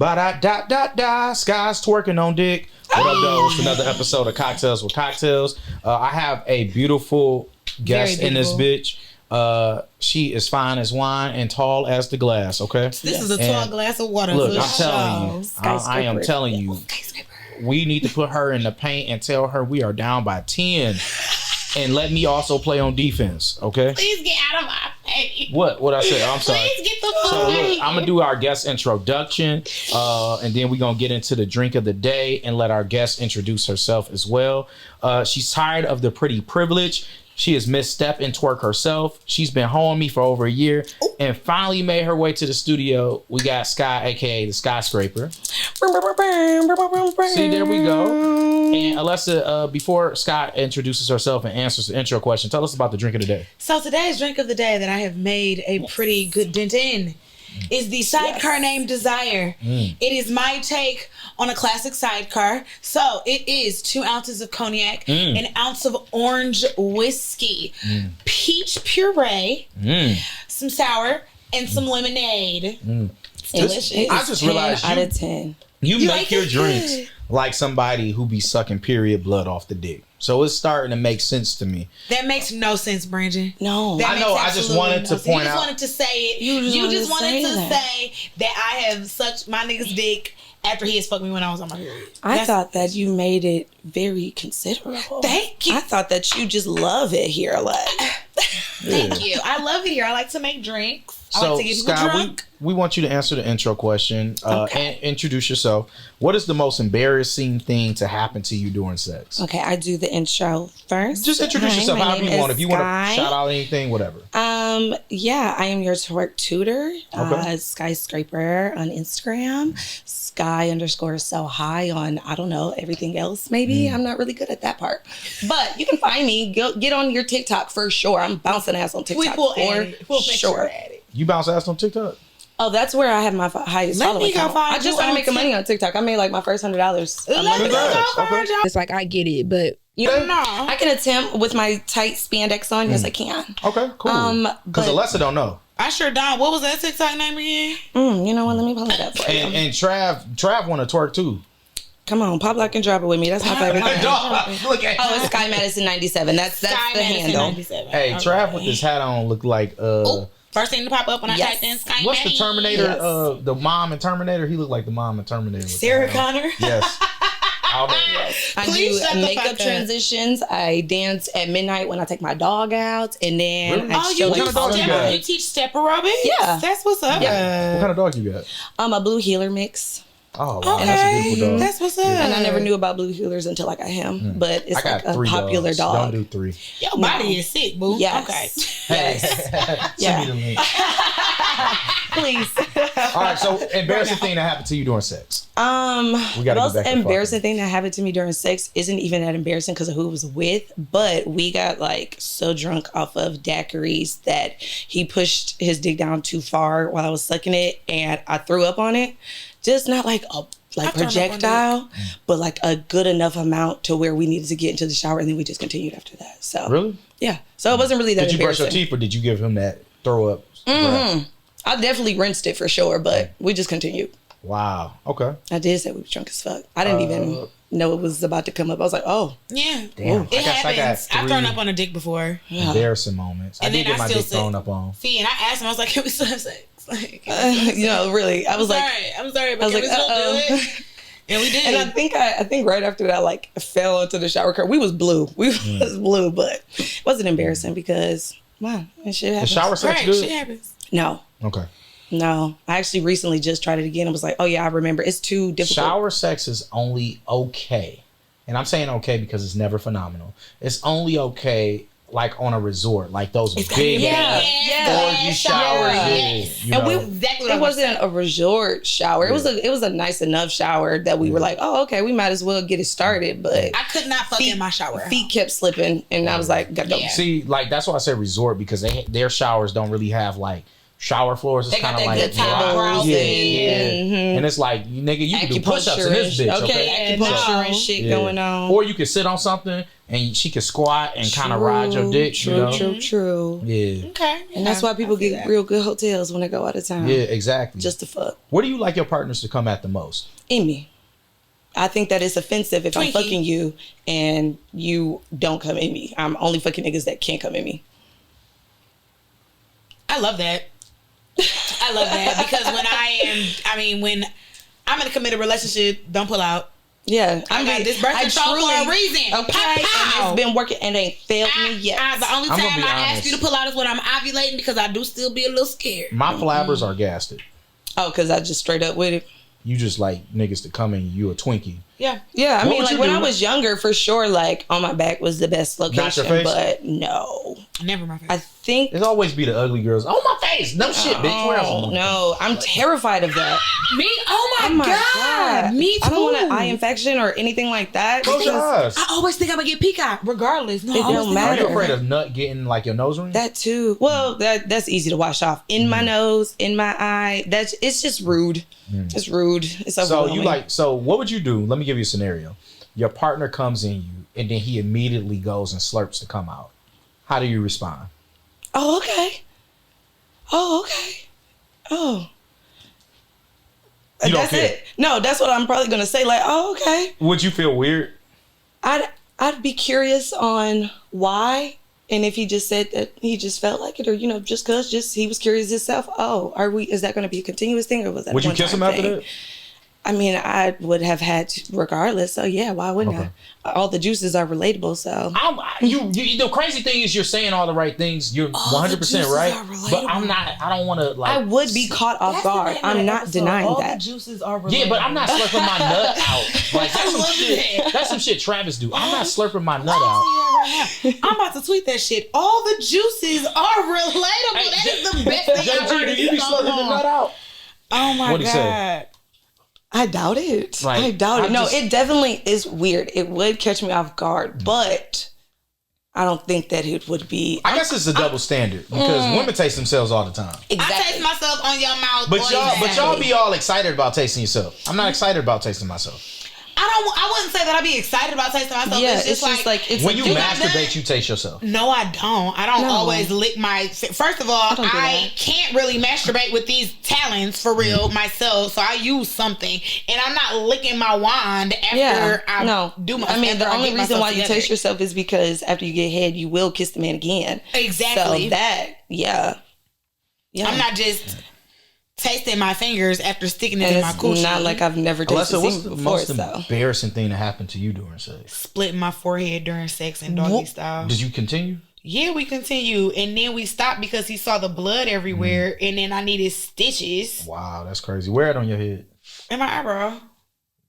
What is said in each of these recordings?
Ba-da-da-da-da. Sky's twerking on dick. What up, though? It's another episode of Cocktails with Cocktails. I have a beautiful guest in this bitch. She is fine as wine and tall as the glass, okay? This is a tall glass of water. Look, I'm telling you. I am telling you. We need to put her in the paint and tell her we are down by 10. And let me also play on defense, okay? Please get out of my face. What I said? I'm sorry. Please get the fuck So out. look, I'm gonna do our guest introduction, and then we're gonna get into the drink of the day and let our guest introduce herself as well. She's tired of the pretty privilege. She has misstepped and twerk herself. She's been hoeing me for over a year and finally made her way to the studio. We got Sky, aka the Skyscraper. See, there we go. And Alessa, before Sky introduces herself and answers the intro question, tell us about the drink of the day. So today's drink of the day that I have made a pretty good dent in is the sidecar named Desire. It is my take on a classic sidecar. So it is 2 ounces of cognac, an ounce of orange whiskey, peach puree, some sour, and some lemonade. Delicious. I just realized out of 10. You make like your it drinks good. like somebody who be sucking period blood off the dick. So it's starting to make sense to me. That makes no sense, Brandon. No. That I know, makes I just absolutely wanted to no sense. point You just out- wanted to say it. You just wanted to that. say that I have sucked my nigga's dick after he has fucked me when I was on my period. I thought that you made it very considerable. Thank you. I thought that you just love it here a lot. Thank you. I love it here. I like to make drinks. I So like to get people Sky, drunk. we want you to answer the intro question and introduce yourself. What is the most embarrassing thing to happen to you during sex? Okay, I do the intro first. Just introduce Hi, yourself my however name you want. is If you want Sky. to shout out anything, whatever. Yeah, I am your twerk tutor. Okay. Skyscraper on Instagram. Sky_so high on, I don't know, everything else maybe. I'm not really good at that part. But you can find me. Get on your TikTok for sure. I'm bouncing ass on TikTok We'll for add it. We'll make sure sure. we add it. You bounce ass on TikTok? Oh, that's where I have my highest Let following me go count. find I just you started on making money on TikTok. I made like my first $100 a Let month. me go Congrats. find Okay. y'all. It's like I get it, but you know, No. I can attempt with my tight spandex on. Yes, I can. Okay, cool. Because but- Alessa don't know. I sure don't. What was that TikTok name again? You know what? Let me pull it up for you. And Trav want to twerk too. Come on, pop lock and drop it with me. That's my favorite thing. Look at Oh, it's Sky Madison 97. That's Sky the Madison handle. 97. Hey, Okay. Trav with this hat on look like First thing to pop up when I Yes. typed in Sky what's the Madison. Terminator? Yes. The mom in Terminator. He looked like the mom in Terminator. with Sarah the hat on. Connor. Yes. I'll know. I Please shut do the makeup fuck up. transitions. I dance at midnight when I take my dog out, and then Really? I Oh, show you What kind do of dog you got? You teach step aerobics? Yeah. That's what's up. What kind of dog you got? a blue healer mix. Oh, wow, Okay. that's a beautiful dog. That's what's up. And I never knew about blue healers until I got him, but it's I got like a 3 popular dogs. dog. Don't do 3. Your body is sick, boo. Yes. Okay. Yes. Send me the link. Please. All right, so embarrassing thing that happened to you during sex. We The gotta most get back to embarrassing thing that happened to me during sex isn't even that embarrassing because of who it was with, but we got like so drunk off of daiquiris that he pushed his dick down too far while I was sucking it, and I threw up on it. Just not like a projectile, but like a good enough amount to where we needed to get into the shower, and then we just continued after that. So Really? yeah, so it wasn't really that Did you brush embarrassing. your teeth or did you give him that throw up? breath? I definitely rinsed it for sure, but we just continued. Wow. Okay. I did say we were drunk as fuck. I didn't even know it was about to come up. I was like, oh. Yeah. Damn. It happens. I've thrown 3 up on a a dick before. embarrassing moments. And I did then get my I still dick thrown up on. See, and I asked him, I was like, can we still have sex? Like, You know, really. I was like, I'm sorry, but I was can like, we still uh-oh. do it? And we did. and I think right after that, like, I fell into the shower curtain. We was blue. We was blue, but it wasn't embarrassing because, wow, that shit The happens. shower sex right, good? shit happens. No. Okay. No. I actually recently just tried it again. I was like, oh, yeah, I remember. It's too difficult. Shower sex is only okay. And I'm saying okay because it's never phenomenal. It's only okay like on a resort, like those big Yeah. orgy showers. Yes. You And know. Exactly what It I was wasn't a resort shower. It was a nice enough shower that we were like, oh, okay, we might as well get it started. But I could not fuck in my shower. feet kept slipping, and I was like, gotta go. Yeah. See, like that's why I say resort because their showers don't really have like shower floors is They got kind of that like good tile browsing. And it's like, nigga, you can do push-ups in this bitch. Okay, Acupuncture and shit going on. Or you can sit on something and she can squat and kind of ride your dick. True. Yeah. Okay. And that's why people get real good hotels when they go out of town. Yeah, exactly. Just to fuck. Where do you like your partners to come at the most? In me. I think that it's offensive if I'm fucking you and you don't come in me. I'm only fucking niggas that can't come in me. I love that. I love that because when I'm in a committed relationship, don't pull out. Yeah, I got this birth control for a reason. Okay, and it's been working and ain't failed me yet. The only time I ask you to pull out is when I'm ovulating because I do still be a little scared. My flabbers are gasted. Oh, because I just straight up with it. You just like niggas to come in, you a Twinkie. Yeah. I mean, like when I was younger, for sure, like on my back was the best location. Not your face? But no. Never my face. I think there's always be the ugly girls. Oh my face. No shit, bitch. Where else? Oh no. I'm terrified of that. Me? Oh my God. Me too. I don't want an eye infection or anything like that. Close your eyes. I always think I'm gonna get pink eye, regardless. No, it don't matter. Are you afraid of nut getting like your nose ring? That too. Well, that's easy to wash off. In my nose, in my eye. It's just rude. It's rude. It's overwhelming. So what would you do? Let me give you a scenario. Your partner comes in you and then he immediately goes and slurps to come out. How do you respond? Oh, okay. Oh. You don't That's care. it. No, that's what I'm probably gonna say. Like, oh, okay. Would you feel weird? I'd be curious on why, and if he just said that he just felt like it, or just cause he was curious himself. Oh, is that going to be a continuous thing, or was that? Would you kiss him after that? I mean, I would have had to regardless. So yeah, why wouldn't I? All the juices are relatable. So you the crazy thing is you're saying all the right things. You're 100% right. But I'm not. I don't want to like. I would be caught off guard. I'm not denying all that. The juices are relatable. Yeah, but I'm not slurping my nut out. Like that's some shit. That's some shit Travis do. I'm not slurping my nut out. I'm about to tweet that shit. All the juices are relatable. That is the best thing I've heard. Do you be slurping the nut out? Oh my What'd he say? God. I doubt it. Like, I doubt it. No, it definitely is weird. It would catch me off guard, but I don't think that it would be. I guess it's a double standard because women taste themselves all the time. Exactly. I taste myself on your mouth. But y'all be all excited about tasting yourself. I'm not excited about tasting myself. I wouldn't say that I'd be excited about tasting myself. Yeah, it's just like it's when you masturbate, you taste yourself. No, I don't. I don't always lick my. First of all, I can't really masturbate with these talons for real myself. So I use something, and I'm not licking my wand after I do my. I mean, the only reason why you taste yourself is because after you get head, you will kiss the man again. Exactly. So that, I'm not just tasting my fingers after sticking it in my coochie. Not like I've never tasted Alexa, what's semen the before. most embarrassing thing that happened to you during sex? Splitting my forehead during sex and doggy style. Did you continue? Yeah, we continue, and then we stopped because he saw the blood everywhere, and then I needed stitches. Wow, that's crazy. Where it on your head? In my eyebrow.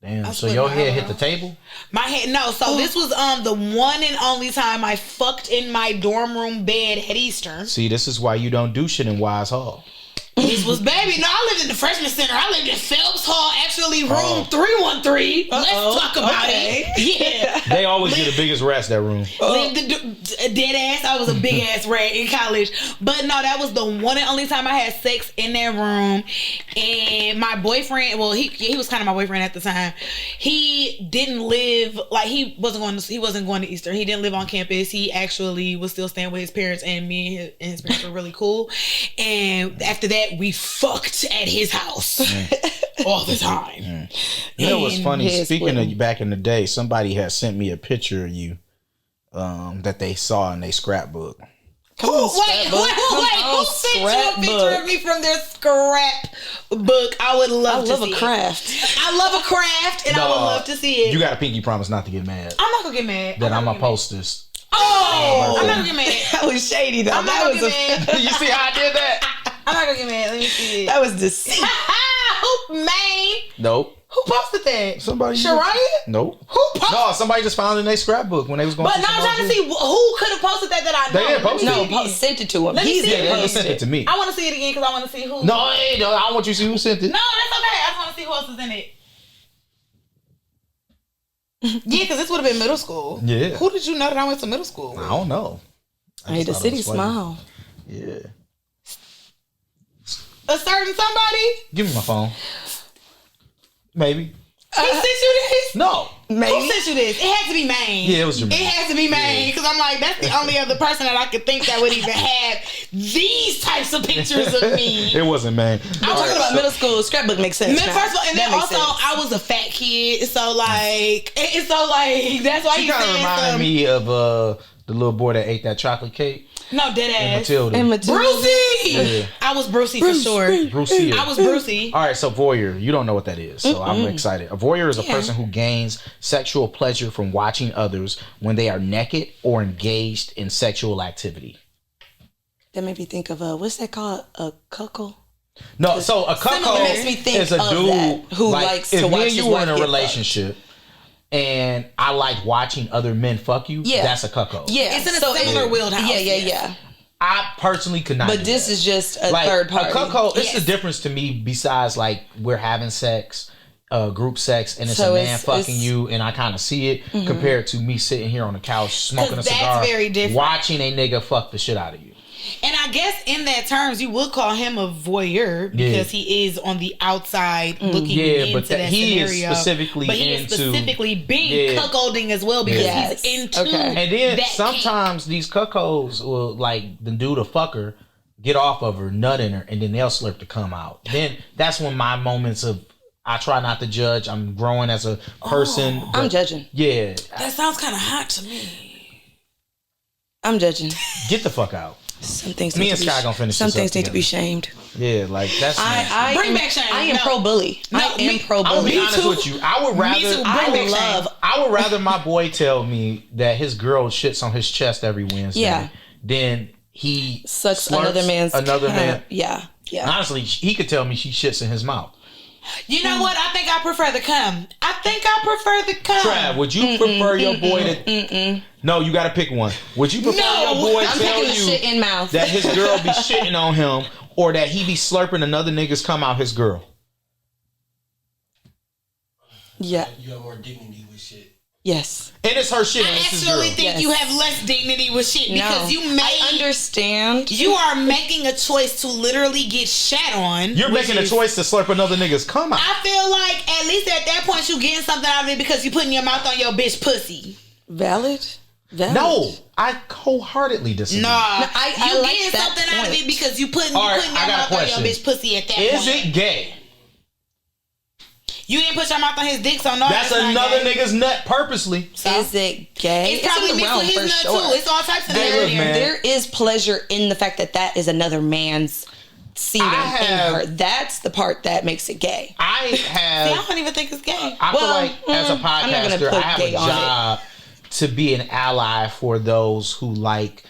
Damn. So your head hit the table? My head, no. So this was the one and only time I fucked in my dorm room bed at Eastern. See, this is why you don't do shit in Wise Hall. This was baby. No, I lived in the freshman center. I lived in Phelps Hall, actually room 313. Let's talk about it. Yeah. They always get the biggest rats that room. Lived dead ass. I was a big ass rat in college. But no, that was the one and only time I had sex in that room. And my boyfriend, well, he was kind of my boyfriend at the time. He didn't live, like he wasn't going to Eastern. He didn't live on campus. He actually was still staying with his parents, and me and his parents were really cool. And after that, we fucked at his house all the time. You know what's funny? Speaking of you back in the day, somebody had sent me a picture of you that they saw in their scrapbook. Wait, who sent you a picture of me from their scrapbook? I would love to see. I love a craft. I love a craft, and I would love to see it. You got a pinky promise not to get mad. I'm not gonna get mad. Then I'm gonna post this. Oh, I'm not gonna get mad. That was shady though. I'm not gonna get mad. You see how I did that? I'm not gonna get mad. Let me see it. That was deceit. Man. Nope. Who posted that? Somebody. Shariah? Nope. Who posted? No, somebody just found it in their scrapbook when they was going. But now I'm trying to see who could have posted that I know. They didn't post it. No, sent it to him. They sent it to me. I want to see it again because I want to see who. No, I don't want you to see who sent it. No, that's okay. I just want to see who else is in it. Yeah, because this would have been middle school. Yeah. Who did you know that I went to middle school with? I don't know. Hey, the city smile. Yeah. a certain somebody? Give me my phone. Maybe. He sent you this? No. Maybe. Who sent you this? It had to be Maine. Yeah, it was your It man. has to be Maine because I'm like, that's the only other person that I could think that would even have these types of pictures of me. It wasn't, man. I'm talking about middle school. Scrapbook makes sense. First of all, and then That makes also sense. I was a fat kid, so like it's so like that's why She you kind of saying reminded me of the little boy that ate that chocolate cake. No, dead And ass. Matilda. And Matilda. Brucey. Yeah. I was Brucey for sure. Brucey. I was Brucey. All right, so voyeur. You don't know what that is, so I'm excited. A voyeur is a person who gains sexual pleasure from watching others when they are naked or engaged in sexual activity. That made me think of what's that called? A cuckold? No, so a It makes me cuckold think is a of dude that, who likes if to me watch and his you were wife in a get relationship and I like watching other men fuck you, Yeah. that's a cuckold. Yeah. It's in a similar wheelhouse. Yeah. I personally could not But do this that. is just a like, third party. A cuckold, it's Yes. the difference to me besides like we're having sex, group sex, and it's So a man it's- fucking you and I kind of see it compared to me sitting here on the couch smoking a 'Cause that's cigar, very different. watching a nigga fuck the shit out of you. And I guess in that terms, you would call him a voyeur because he is on the outside looking into but that he is scenario. specifically but he is into- specifically being cuckolding as well because Yes. he's into Okay. And then that sometimes these cuckolds will like the dude a fucker get off of her, nut in her, and then they'll slurp to come out. Then that's when my moments of I try not to judge. I'm growing as a person. I'm but judging. Yeah, That sounds kind of hot to me. I'm judging. get the fuck out. Some things. Me need and to be Sky gonna finish Some this up things need to be together. shamed. Yeah, like that's. nasty. I Bring am, back shame. I am No. pro bully. No, I am me- pro I'm gonna bully. be honest with you. I would rather. too. I Bring back love. I would rather my boy tell me that his girl shits on his chest every Wednesday Yeah. than he Sucks slurps another man's. another man. Yeah. Honestly, he could tell me she shits in his mouth. You know what? I think I prefer the cum. Trav, would you prefer your boy to? No, you got to pick one. Would you prefer No, your boy I'm tell picking the you shit in mouth. that his girl be shitting on him, or that he be slurping another nigga's cum out his girl? Yeah. You have more dignity with shit. Yes. And it's her shit. I and it's his actually girl. think Yes. you have less dignity with shit because No. you I understand. You are making a choice to literally get shat on. You're which making a is- choice to slurp another nigga's cum out. I feel like at least at that point you getting something out of it because you putting your mouth on your bitch pussy. Valid. No, I wholeheartedly disagree. Nah, I you like getting that something out of point. it because you putting All right, your I got a mouth on your question. bitch pussy at that Is point. it gay? You didn't put your mouth on his dick, so no. That's not another gay. nigga's nut purposely. So, Is it gay? It's probably in the mixed realm with for his nut sure. too. It's all types of Hey, nut look, in there. man. There is pleasure in the fact that that is another man's semen I in have- her. That's the part that makes it gay. I See, I have. don't even think it's gay. I feel Well, like as a I'm not gonna podcaster, put I have a gay on it. job to be an ally for those who like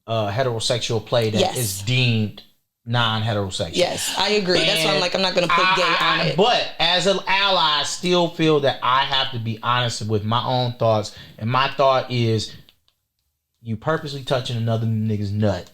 heterosexual play that Yes. is deemed non-heterosexual. Yes, I agree. That's why I'm like, I'm not going to put gay on it. But as an ally, I still feel that I have to be honest with my own thoughts. And my thought is, you purposely touching another nigga's nut.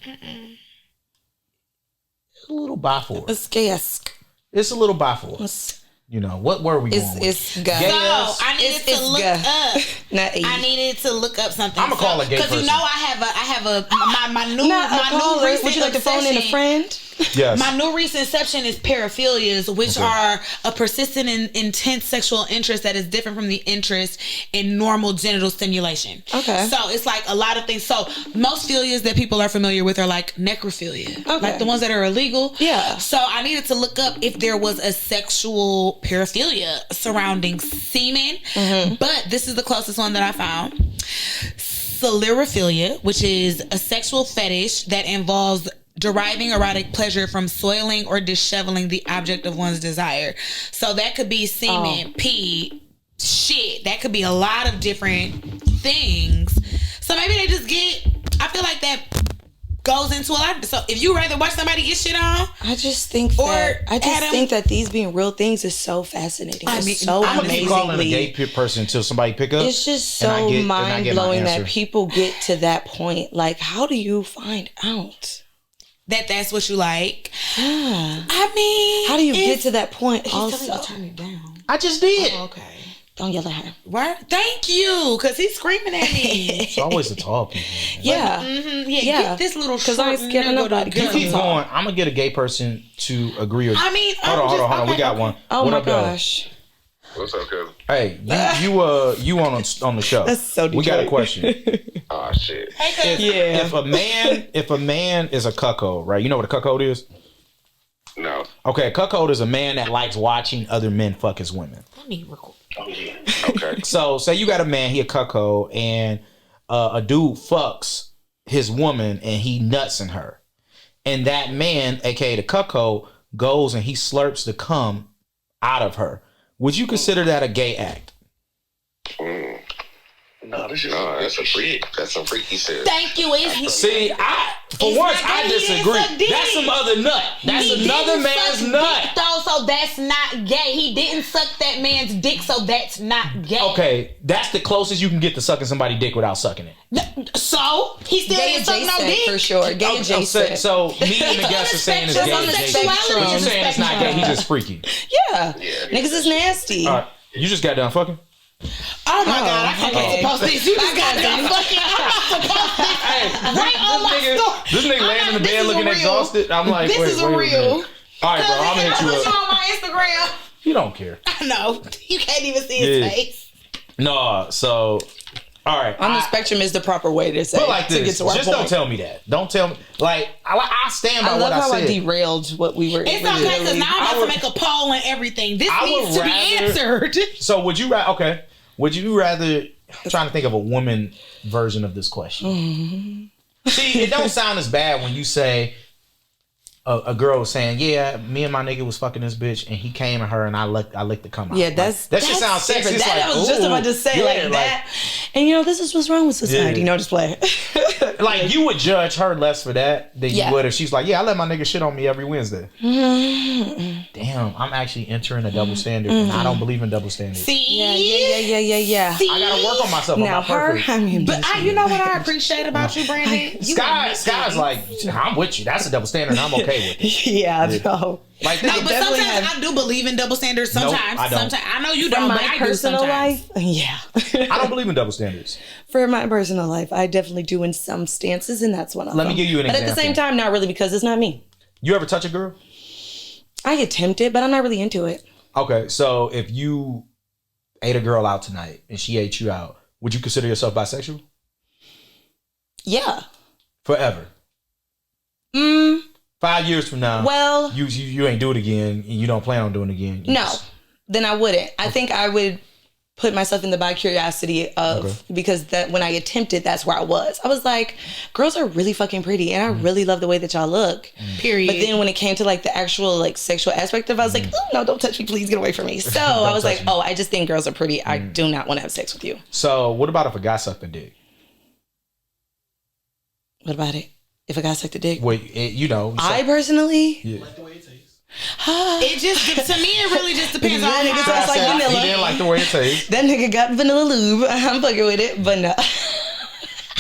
It's a little bi for it. It's gay-esque. It's a little bi for it. It's You know, what were we going with? it's gay. Gay So ass? I needed It's to look gay. up. Not a. I needed to look up something. I'ma call a gay because you person. know I have a my new Not a my caller. new recent Would you like to phone in a obsession- friend? Yes. My new reception is paraphilias, which Okay. are a persistent and intense sexual interest that is different from the interest in normal genital stimulation. Okay. So it's like a lot of things. So most philias that people are familiar with are like necrophilia, Okay. like the ones that are illegal. Yeah. So I needed to look up if there was a sexual paraphilia surrounding semen, but this is the closest one that I found. Sclerophilia, which is a sexual fetish that involves deriving erotic pleasure from soiling or disheveling the object of one's desire. So that could be semen, pee, shit. That could be a lot of different things. So maybe they just get, I feel like that goes into a lot. So if you rather watch somebody get shit on, I just think that these being real things is so fascinating. I mean, It's so I'm gonna keep calling a amazingly. gay person until somebody pick up. It's just and I so get mind my blowing answer. that people get to that point. Like, how do you find out? that's what you like. Yeah. I mean, How do you get to that point? He's telling Also, you to turn it down. I just did. Oh, okay. Don't yell at her. Why? Thank you, because he's screaming at me. It's always the tall people. Yeah. Yeah, get this little because I ain't scared of nobody. You keep going. I'm gonna get a gay person to agree or. I mean, hold on. We got one. Oh what my up, gosh. What's up, cousin? Hey, you on the show. That's so We got a Detroit. question. Oh shit. If a man is a cuckold, right? You know what a cuckold is? No. Okay, a cuckold is a man that likes watching other men fuck his women. Let me record. Okay. So say you got a man, he a cuckold, and a dude fucks his woman and he nuts in her. And that man, aka the cuckold, goes and he slurps the cum out of her. Would you consider that a gay act? No, that's a freak. That's some freaky shit. Thank you. See, for once, I disagree. That's some other nut. That's another man's nut. Though, so that's not gay. He didn't suck that man's dick, so that's not gay. Okay, that's the closest you can get to sucking somebody's dick without sucking it. So he still Gay didn't suck no adjacent, dick for sure. Gay adjacent. So me and the guest are saying it's It's gay on the adjacent. sexuality But you're saying it's not gay. He's just freaky. Yeah. Niggas is nasty. All right, you just got done fucking. Oh my God, I can't okay. wait to post this. You just got done fucking. I'm about to post this. Hey, Right on my story. this nigga laying in the This bed is looking real. exhausted. I'm like, This wait, is wait a real. minute. All right, bro, I'm gonna hit you Put you up. on my Instagram. You don't care. I know. You can't even see his Yeah. face. No, so all right. On the spectrum is the proper way to say But like to get this, to our just point. don't tell me that. Don't tell me. Like I stand by I what love how I I said. derailed what we were. It's okay, because now I'm about to make a poll and everything. This needs to be answered. So would you rather? Okay. Would you rather? I'm trying to think of a woman version of this question. Mm-hmm. See, it don't sound as bad when you say a girl was saying, "Yeah, me and my nigga was fucking this bitch, and he came at her, and I licked the cum out." Yeah, Like, that's that shit sounds sexy. different. It's That like, I was just ooh, about to say yeah, like that. And you know, this is what's wrong with society. Yeah. No, just play. Like you would judge her less for that than Yeah. you would if she's like, "Yeah, I let my nigga shit on me every Wednesday." Damn, I'm actually entering a double standard, and I don't believe in double standards. See? Yeah. See? I gotta work on myself. I'm Now not perfect. her, I mean, But you know what I appreciate about you, Brandon? Sky's like, I'm with you. That's a double standard. And I'm okay with it. yeah, no. Like, No, nigga, but definitely sometimes have- I do believe in double standards. Nope, Sometimes, I don't. sometimes I know you For don't, but my I do personal sometimes. life, yeah. I don't believe in double standards. For my personal life, I definitely do in some stances, and that's one of them. Let me give you an But example. at the same time, not really, because it's not me. You ever touch a girl? I get tempted, but I'm not really into it. Okay, so if you ate a girl out tonight and she ate you out, would you consider yourself bisexual? Yeah. Forever. 5 years from now, Well, you ain't do it again, and you don't plan on doing it again. You no, just- then I wouldn't. I think I would put myself in the bi-curiosity of, because that when I attempted, that's where I was. I was like, girls are really fucking pretty, and I really love the way that y'all look. Period. But then when it came to like the actual like sexual aspect of it, I was like, oh, no, don't touch me, please get away from me. So I was like, touch me. oh, I just think girls are pretty. I do not want to have sex with you. So what about if a guy sucked a dick? What about it? If a guy sucked a dick? Well, I personally, yeah. It just, to me, it really just depends on That nigga how. tastes like He vanilla. didn't like the way it tastes. that nigga got vanilla lube. I'm fucking with it, but no.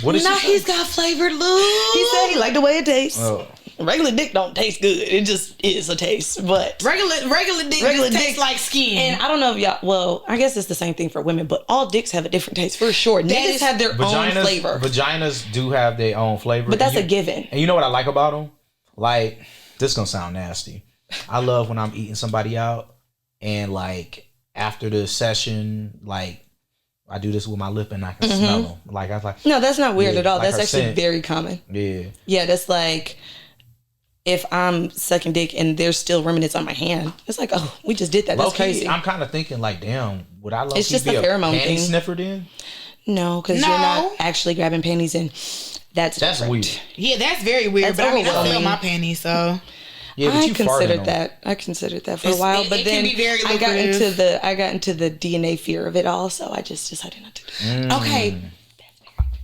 What is No, she? he's got flavored lube. He said he liked the way it tastes. Oh. Regular dick don't taste good. It just is a taste, but Regular dick Regular just dick. tastes like skin. and I don't know if y'all. Well, I guess it's the same thing for women, but all dicks have a different taste for sure. Niggas is- have their own flavor, Vaginas do have their own flavor. but that's And a given. And you know what I like about them? Like, this gonna sound nasty. I love when I'm eating somebody out and like after the session, like I do this with my lip and I can smell them. Like I was like, No, that's not weird Yeah, at all. like That's her actually scent. very common. yeah. Yeah, that's like if I'm sucking dick and there's still remnants on my hand. It's like, oh, we just did that. That's Low-key, crazy. I'm kind of thinking like, damn, would I It's just be a pheromone panty thing. sniffer then? No, because you're No. not actually grabbing panties in. That's different. weird. yeah, that's very weird. That's But I mean, I feel overwhelming. my panties, so Yeah, but I you farting considered on that. I considered that for a It's- while, it- but it can then be very I got lucrative. into the DNA fear of it all, so I just decided not to do it. okay.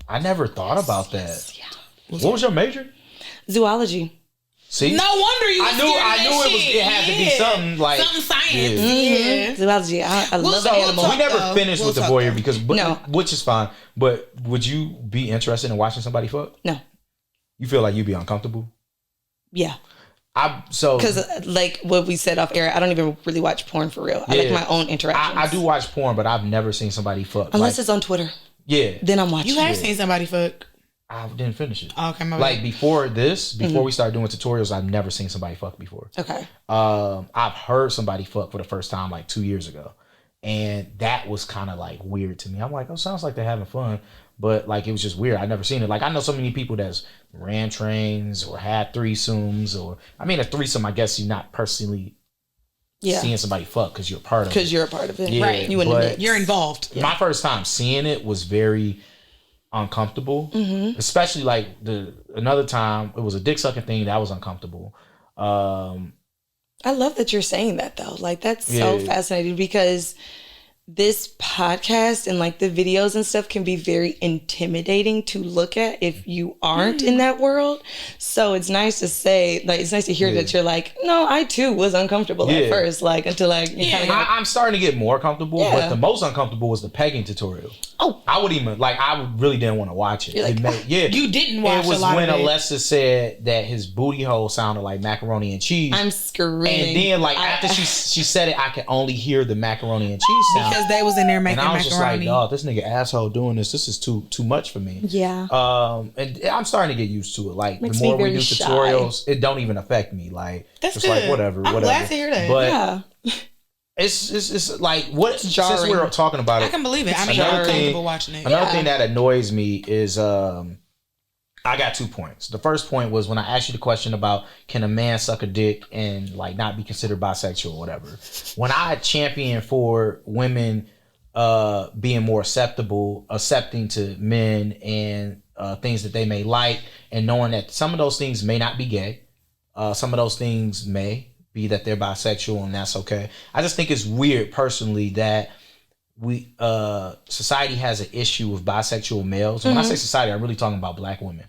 I never thought about that. What was your major? Zoology. See, No wonder you. I was knew scared of that it was. shit. It had to be Yeah. something like something science. Yeah. Yeah. Zoology. I love So animals. we never though. finished We'll with the talk, voyeur though. because, No. which is fine. But would you be interested in watching somebody fuck? No. You feel like you'd be uncomfortable? Yeah. Because like what we said off air, I don't even really watch porn for real. I like my own interactions. I do watch porn, but I've never seen somebody fuck. Unless it's on Twitter. Yeah. Then I'm watching. You have seen somebody fuck. I didn't finish it. Oh, okay, my bad. Like before we started doing tutorials, I've never seen somebody fuck before. Okay. I've heard somebody fuck for the first time like 2 years ago. And that was kind of like weird to me. I'm like, oh, sounds like they're having fun. But like, it was just weird. I never seen it. Like, I know so many people that's ran trains or had threesomes or, I mean, a threesome, I guess you're not personally seeing somebody fuck because you're a part of it. Because you're a part of it. Yeah, right. You wouldn't admit. You're involved. Yeah. My first time seeing it was very uncomfortable. Mm-hmm. Especially like another time, it was a dick sucking thing that was uncomfortable. I love that you're saying that though. Like, that's so fascinating because this podcast and like the videos and stuff can be very intimidating to look at if you aren't in that world. So it's nice to say, like, it's nice to hear that you're like, no, I too was uncomfortable at first, like until like you kind of. I'm starting to get more comfortable, but the most uncomfortable was the pegging tutorial. Oh, I would even like. I really didn't want to watch it. Like, you didn't watch. It was a lot when of it. Alessa said that his booty hole sounded like macaroni and cheese. I'm screaming. And then, like after she said it, I could only hear the macaroni and cheese sound because they was in there making and I was macaroni. just like, oh, this nigga asshole doing this. This is too much for me. Yeah. And I'm starting to get used to it. Like Makes the more me we do very tutorials, it don't even affect me. Like that's it's good. like whatever. I'm glad to hear that. But it's like what jarring. Since we're talking about it, I can believe it. I mean, another I'm thing- comfortable watching it. Another thing that annoys me is I got 2 points. The first point was when I asked you the question about can a man suck a dick and like not be considered bisexual or whatever. When I champion for women being more accepting to men and things that they may like, and knowing that some of those things may not be gay, some of those things may be that they're bisexual, and that's okay. I just think it's weird personally that society has an issue with bisexual males. When I say society, I'm really talking about black women.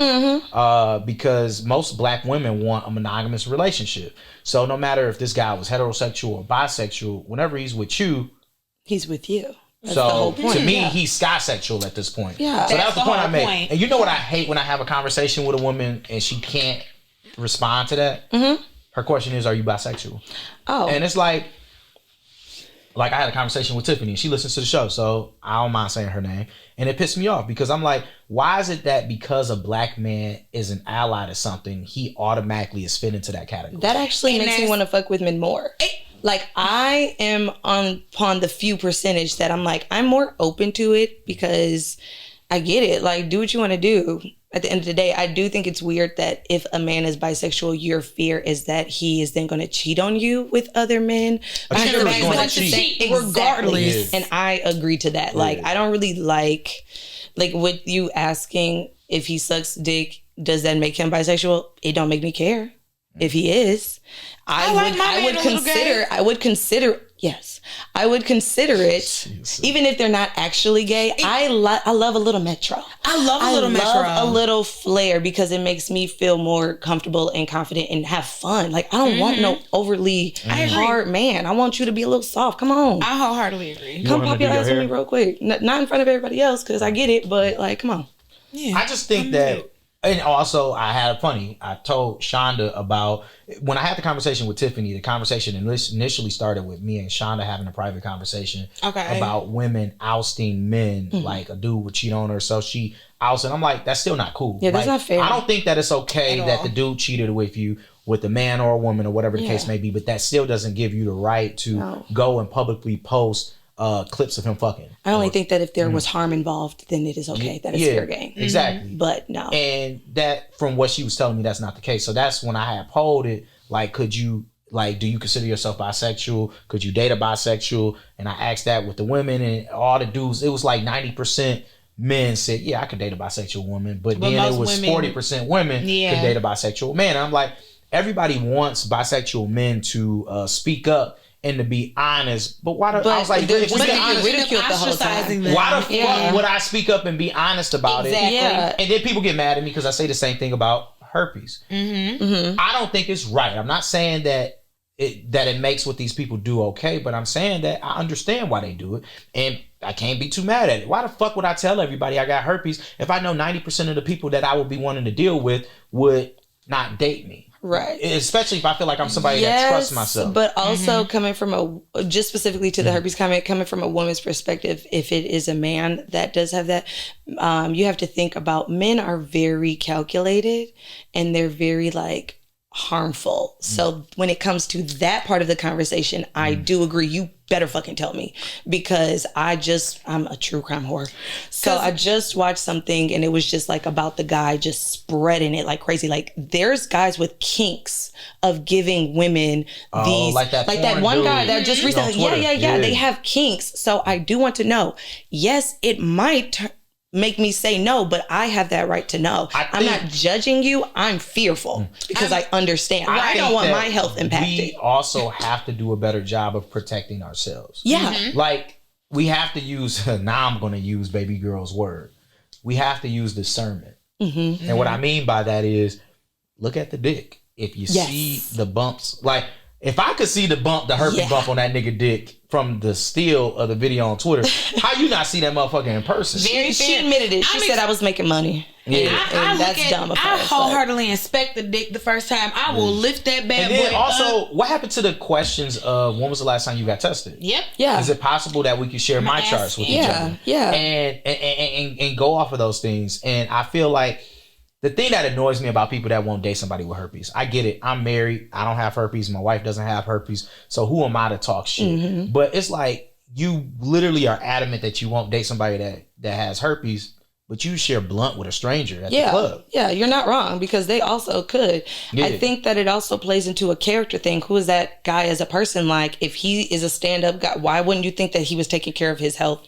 Because most black women want a monogamous relationship. So no matter if this guy was heterosexual or bisexual, whenever he's with you, he's with you. That's so the whole point. to me, he's sky-sexual at this point. Yeah. So that was the point I made. point. And you know what I hate when I have a conversation with a woman and she can't respond to that? Mm-hmm. Her question is, are you bisexual? Oh. And it's like I had a conversation with Tiffany. She listens to the show, so I don't mind saying her name. And it pissed me off because I'm like, why is it that because a black man is an ally to something, he automatically is fit into that category? That actually makes me want to fuck with men more. Like, I am upon the few percentage that I'm like, I'm more open to it because I get it. Like, do what you want to do. At the end of the day, I do think it's weird that if a man is bisexual, your fear is that he is then going to cheat on you with other men. A cheater is going to cheat regardless. And I agree to that. Like, I don't really like with you asking if he sucks dick, does that make him bisexual? It don't make me care. If he is, I would consider it, even if they're not actually gay. I love a little metro. I love a little flair because it makes me feel more comfortable and confident and have fun. Like, I don't want no overly hard man. I want you to be a little soft. Come on. I wholeheartedly agree. Come pop your ass with me real quick. Not in front of everybody else because I get it, but like, come on. Yeah, I just think that. And also, I told Shonda about, when I had the conversation with Tiffany, the conversation initially started with me and Shonda having a private conversation about women ousting men, like a dude would cheat on her, so she ousted. I'm like, that's still not cool. Yeah, that's not fair. I don't think that it's okay that the dude cheated with you, with a man or a woman or whatever the case may be, but that still doesn't give you the right to go and publicly post clips of him fucking. I only think that if there was harm involved, then it is okay. That is fair game. Exactly. But no. And that, from what she was telling me, that's not the case. So that's when I had polled it, like, do you consider yourself bisexual? Could you date a bisexual? And I asked that with the women, and all the dudes, it was like 90% men said, yeah, I could date a bisexual woman. But then it was 40% women could date a bisexual man. And I'm like, everybody wants bisexual men to speak up and to be honest, but why? I was like, if we get honest, ridiculed the whole time. Why the fuck would I speak up and be honest about it? Yeah. And then people get mad at me because I say the same thing about herpes. I don't think it's right. I'm not saying that it makes what these people do okay, but I'm saying that I understand why they do it, and I can't be too mad at it. Why the fuck would I tell everybody I got herpes if I know 90% of the people that I would be wanting to deal with would not date me? Right. Especially if I feel like I'm somebody that trusts myself. But also coming from just specifically to the herpes comment, coming from a woman's perspective, if it is a man that does have that, you have to think about men are very calculated and they're very like harmful. So when it comes to that part of the conversation, I do agree. You better fucking tell me, because I'm a true crime whore. So I just watched something and it was just like about the guy just spreading it like crazy. Like there's guys with kinks of giving women these, like that one guy that just recently, yeah. They have kinks. So I do want to know, yes, it might make me say no, but I have that right to know. I'm not judging you. I'm fearful because I understand. I don't want my health impacted. We also have to do a better job of protecting ourselves. Yeah. Like we have to use, now I'm going to use baby girl's word. We have to use discernment. And what I mean by that is look at the dick. If you see the bumps, like if I could see the herpes bump on that nigga dick from the steal of the video on Twitter, how you not see that motherfucker in person? She admitted it. She said I was making money. Yeah. And that's dumb. I wholeheartedly inspect the dick the first time. I will lift that bad boy. And then also, what happened to the questions of when was the last time you got tested? Yep. Yeah. Is it possible that we could share my charts with each other? Yeah. And go off of those things. And I feel like the thing that annoys me about people that won't date somebody with herpes, I get it. I'm married. I don't have herpes. My wife doesn't have herpes. So who am I to talk shit? But it's like you literally are adamant that you won't date somebody that has herpes, but you share blunt with a stranger at the club. Yeah, you're not wrong because they also could. Yeah. I think that it also plays into a character thing. Who is that guy as a person? Like, if he is a stand-up guy, why wouldn't you think that he was taking care of his health?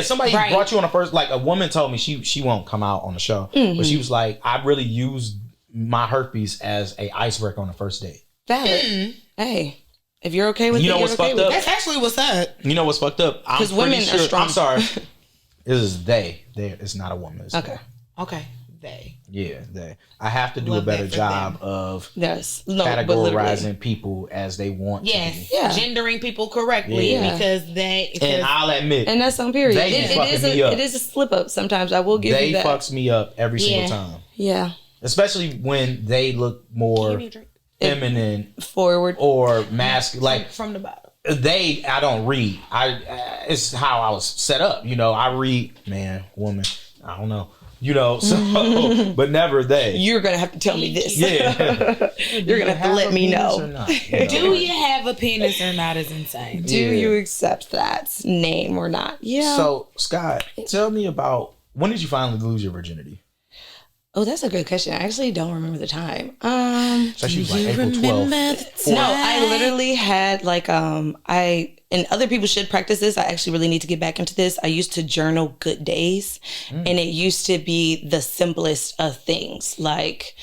Somebody brought you on a first, like a woman told me she won't come out on the show, but she was like, I really used my herpes as a icebreaker on the first date. Valid. Hey, if you're okay with it, you know what's fucked up? That's actually what's up. You know what's fucked up? Because women are strong. I'm sorry. It is they. It's not a woman. It's okay. Okay. They. Yeah, they. I have to do a better job of categorizing people as they want to be. Yeah. Gendering people correctly because and I'll admit. And that's on period. It is a slip up sometimes. I will give you that. They fucks me up every single time. Yeah. Especially when they look more feminine, forward, or masculine. Like from the bottom. I don't read. It's how I was set up. You know, I read man, woman. I don't know. You know, so but never they. You're gonna have to tell me this. Yeah, you're gonna have to let me know. Not, you know. Do you have a penis or not? Is insane. Do you accept that name or not? Yeah. So Scott, tell me about when did you finally lose your virginity? Oh, that's a good question. I actually don't remember the time. So she was like April 12th. No, I literally had like and other people should practice this. I actually really need to get back into this. I used to journal good days, and it used to be the simplest of things. Like,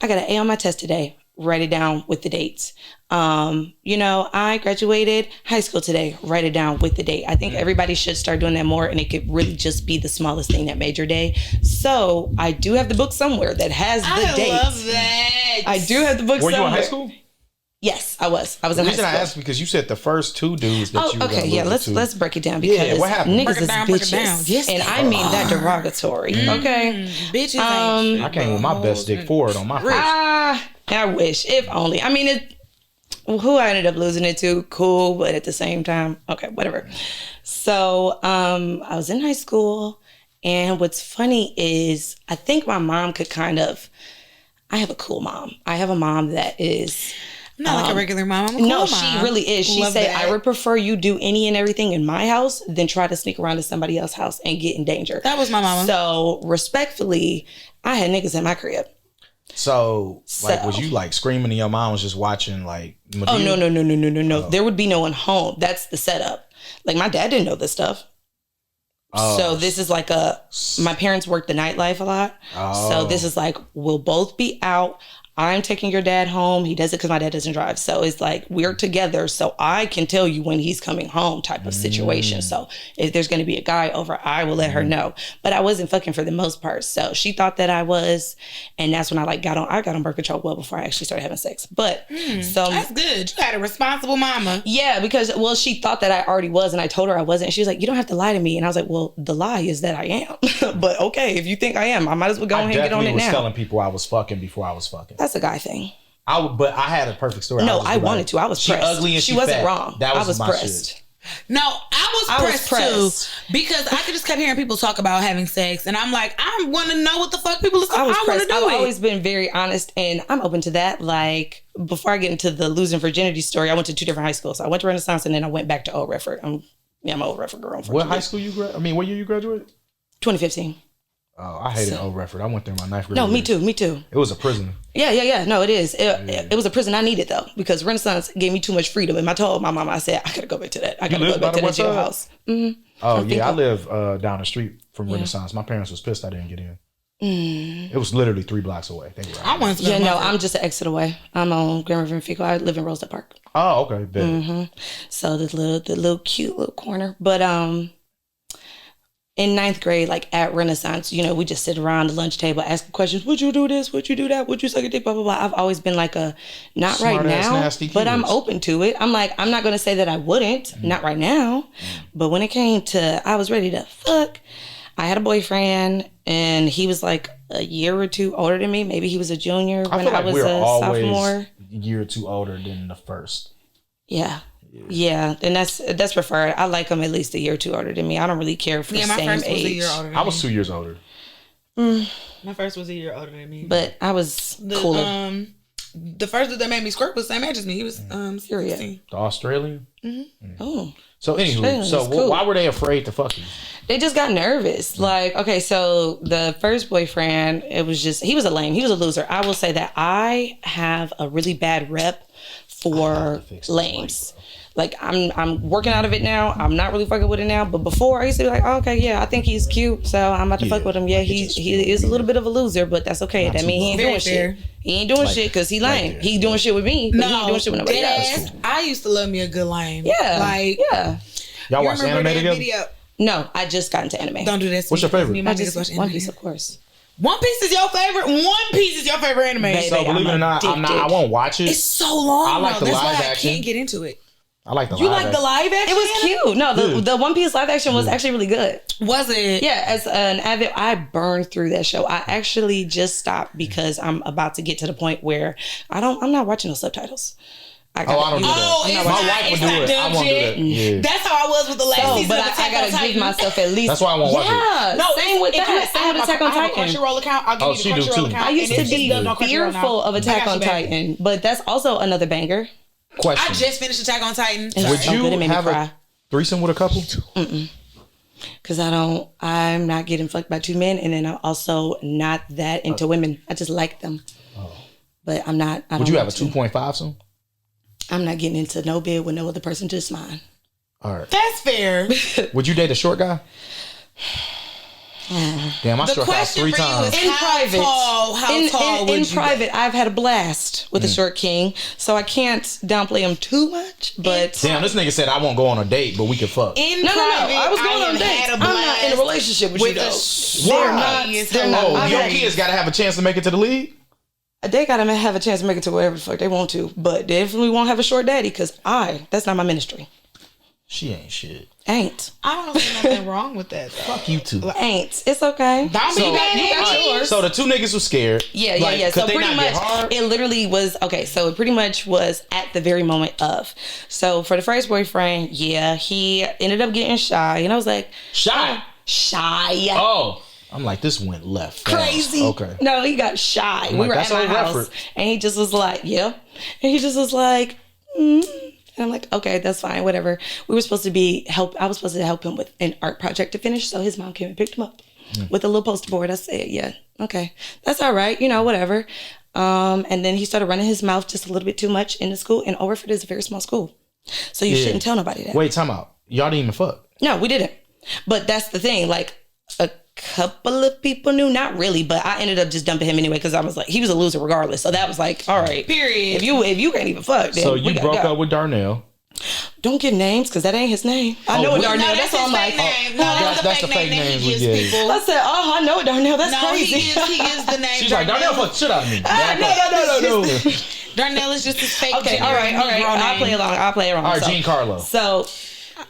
I got an A on my test today. Write it down with the dates. I graduated high school today. Write it down with the date. I think everybody should start doing that more, and it could really just be the smallest thing that made your day. So I do have the book somewhere that has the dates. I love that. I do have the book somewhere. Were you in high school? Yes, I was. I was in high school. The reason I asked because you said the first two dudes that you were okay, yeah. Let's break it down because what happened? niggas is bitches, yes, and I mean that derogatory. Okay, bitches. I came with my best dick forward on my face. I wish, if only. I mean, who I ended up losing it to, cool, but at the same time, okay, whatever. So, I was in high school, and what's funny is I think my mom could I have a cool mom. I have a mom that is. Not like a regular mom. I'm a cool mom. She really is. She said, I would prefer you do any and everything in my house than try to sneak around to somebody else's house and get in danger. That was my mama. So, respectfully, I had niggas in my crib. So, was you like screaming and your mom was just watching like Medea? Oh, no. Oh. There would be no one home. That's the setup. Like, my dad didn't know this stuff. Oh. So this is like my parents worked the nightlife a lot. Oh. So this is like, we'll both be out. I'm taking your dad home. He does it because my dad doesn't drive. So it's like we're together. So I can tell you when he's coming home type of situation. So if there's going to be a guy over, I will let her know. But I wasn't fucking for the most part. So she thought that I was. And that's when I got on birth control well before I actually started having sex. But so that's good. You had a responsible mama. Yeah, because she thought that I already was. And I told her I wasn't. And she was like, you don't have to lie to me. And I was like, well, the lie is that I am. But okay, if you think I am, I might as well go ahead and get on it now. I was telling people I was fucking before I was fucking. That's a guy thing. But I had a perfect story. No, I wanted to. I was she pressed. ugly and she wasn't fat. wrong. That was I was my pressed. shit. No, I was pressed too because I just kept hearing people talk about having sex, and I'm like, I want to know what the fuck people are saying. I want to do I've it. always been very honest, and I'm open to that. Like before I get into the losing virginity story, I went to 2 different high schools. I went to Renaissance, and then I went back to Old Redford. I'm an Old Redford girl. What high school you what year you graduated? 2015. Oh, I hated Old Redford. I went there my 9th grade. No, me too. It was a prison. Yeah. No, it is. It was a prison I needed though because Renaissance gave me too much freedom. And I told my mom, I said, I gotta go back to that. I gotta go back to the jailhouse. Mm-hmm. Oh yeah, I live down the street from Renaissance. My parents was pissed I didn't get in. It was literally 3 blocks away. They were I want to. I'm just an exit away. I'm on Grand River and Fecal. I live in Rosedale Park. Oh, okay. Mm-hmm. So the little cute little corner, but in 9th grade, like at Renaissance, we just sit around the lunch table asking questions. Would you do this? Would you do that? Would you suck a dick? Blah, blah, blah. I've always been like not smart right ass, now, nasty but I'm kids. open to it. I'm like, I'm not going to say that I wouldn't, not right now. But when it came to, I was ready to fuck. I had a boyfriend and he was like a year or 2 older than me. Maybe he was a junior when I was a sophomore. A year or 2 older than the first. Yeah, and that's preferred. I like them at least a year or 2 older than me. I don't really care for my same first age. was a year older than me. I was 2 years older. My first was a year older than me. But I was cooler. The first dude that made me squirt was the same age as me. He was 16. The Australian? Oh. So anywho, Australian is cool. why were they afraid to fuck you? They just got nervous. Like, okay, so the first boyfriend, he was a lame. He was a loser. I will say that I have a really bad rep for lames. Like, I'm working out of it now. I'm not really fucking with it now. But before, I used to be like, oh, okay, yeah, I think he's cute, so I'm about to fuck with him. Yeah, he is a little bit of a loser, but that's okay. That means he ain't doing shit. He ain't doing shit because he lame. He doing shit with me, but he ain't doing shit with nobody else. I used to love me a good lame. Yeah. Like, yeah. Y'all watch anime together? Video? No, I just got into anime. Don't do that. What's your favorite? Me and my niggas watch anime. One Piece, of course. One Piece is your favorite? One Piece is your favorite anime? Baby, So believe it or not, I won't watch it. It's so long. I like the That's live why action. I can't get into it. I like the You live like the live action? It was cute. No, the One Piece live action was actually really good. Was it? Yeah, as an avid, I burned through that show. I actually just stopped because I'm about to get to the point where I'm not watching no subtitles. I don't do that. My wife would do it. I won't do that. Yeah. That's how I was with the last season but of Attack I on gotta Titan. give myself at least. That's why I won't watch it. Yeah, No, same with that. Same with Attack on I have a Titan. Crunchyroll account. I'll give you the Crunchyroll account. I used to be fearful of Attack on Titan. Titan, but that's also another banger. Question. I just finished Attack on Titan. Would so you good, it made me have cry. a threesome with a couple? Because I'm not getting fucked by 2 men, and then I'm also not that into women. I just like them. But I'm not. Would you have a 2.5 soon? I'm not getting into no bed with no other person, just mine. All right. That's fair. Would you date a short guy? Damn, I The struck out question 3 for you times. is In how private. tall would in you private, I've had a blast with the short king, so I can't downplay him too much. But Damn, this nigga said I won't go on a date, but we can fuck. In no, private, I was going on dates. I'm not in a relationship with you though. They're not. Oh, I've your had- kids got to have a chance to make it to the league? They gotta have a chance to make it to whatever the fuck they want to, but they definitely won't have a short daddy because that's not my ministry. She ain't shit. Ain't. I don't see nothing wrong with that. Fuck you two. Ain't. It's okay. Don't be mad you got at me. yours. So the 2 niggas was scared. Yeah. Like, So could they pretty not get much, hard? it literally was, okay, so it pretty much was at the very moment of. So for the first boyfriend, yeah, he ended up getting shy. And I was like, Shy. Shy. Oh. I'm like, this went left. fast. Crazy. Okay. No, he got shy. We like, were at that's my old house. Redford. And he just was like, yeah. And he just was like, And I'm like, okay, that's fine, whatever. I was supposed to help him with an art project to finish. So his mom came and picked him up with a little poster board. I said, yeah, okay, that's all right, whatever. And then he started running his mouth just a little bit too much in the school. And Overford is a very small school. So you shouldn't tell nobody that. Wait, time out. Y'all didn't even fuck. No, we didn't. But that's the thing. Like, a couple of people knew, not really, but I ended up just dumping him anyway because I was like, he was a loser regardless. So that was like, all right, Period. If you can't even fuck, then So we you gotta broke go. up with Darnell. Don't get names because that ain't his name. I know what? Darnell. No, that's why I'm like, name. that's the fake names we gives gave. people. I said, I know Darnell. That's No, crazy. he gives the name. She's like, Darnell fucked the shit out of me. No. Darnell is just his fake. Okay, all right. I'll play along. I'll play around. All right, Giancarlo. So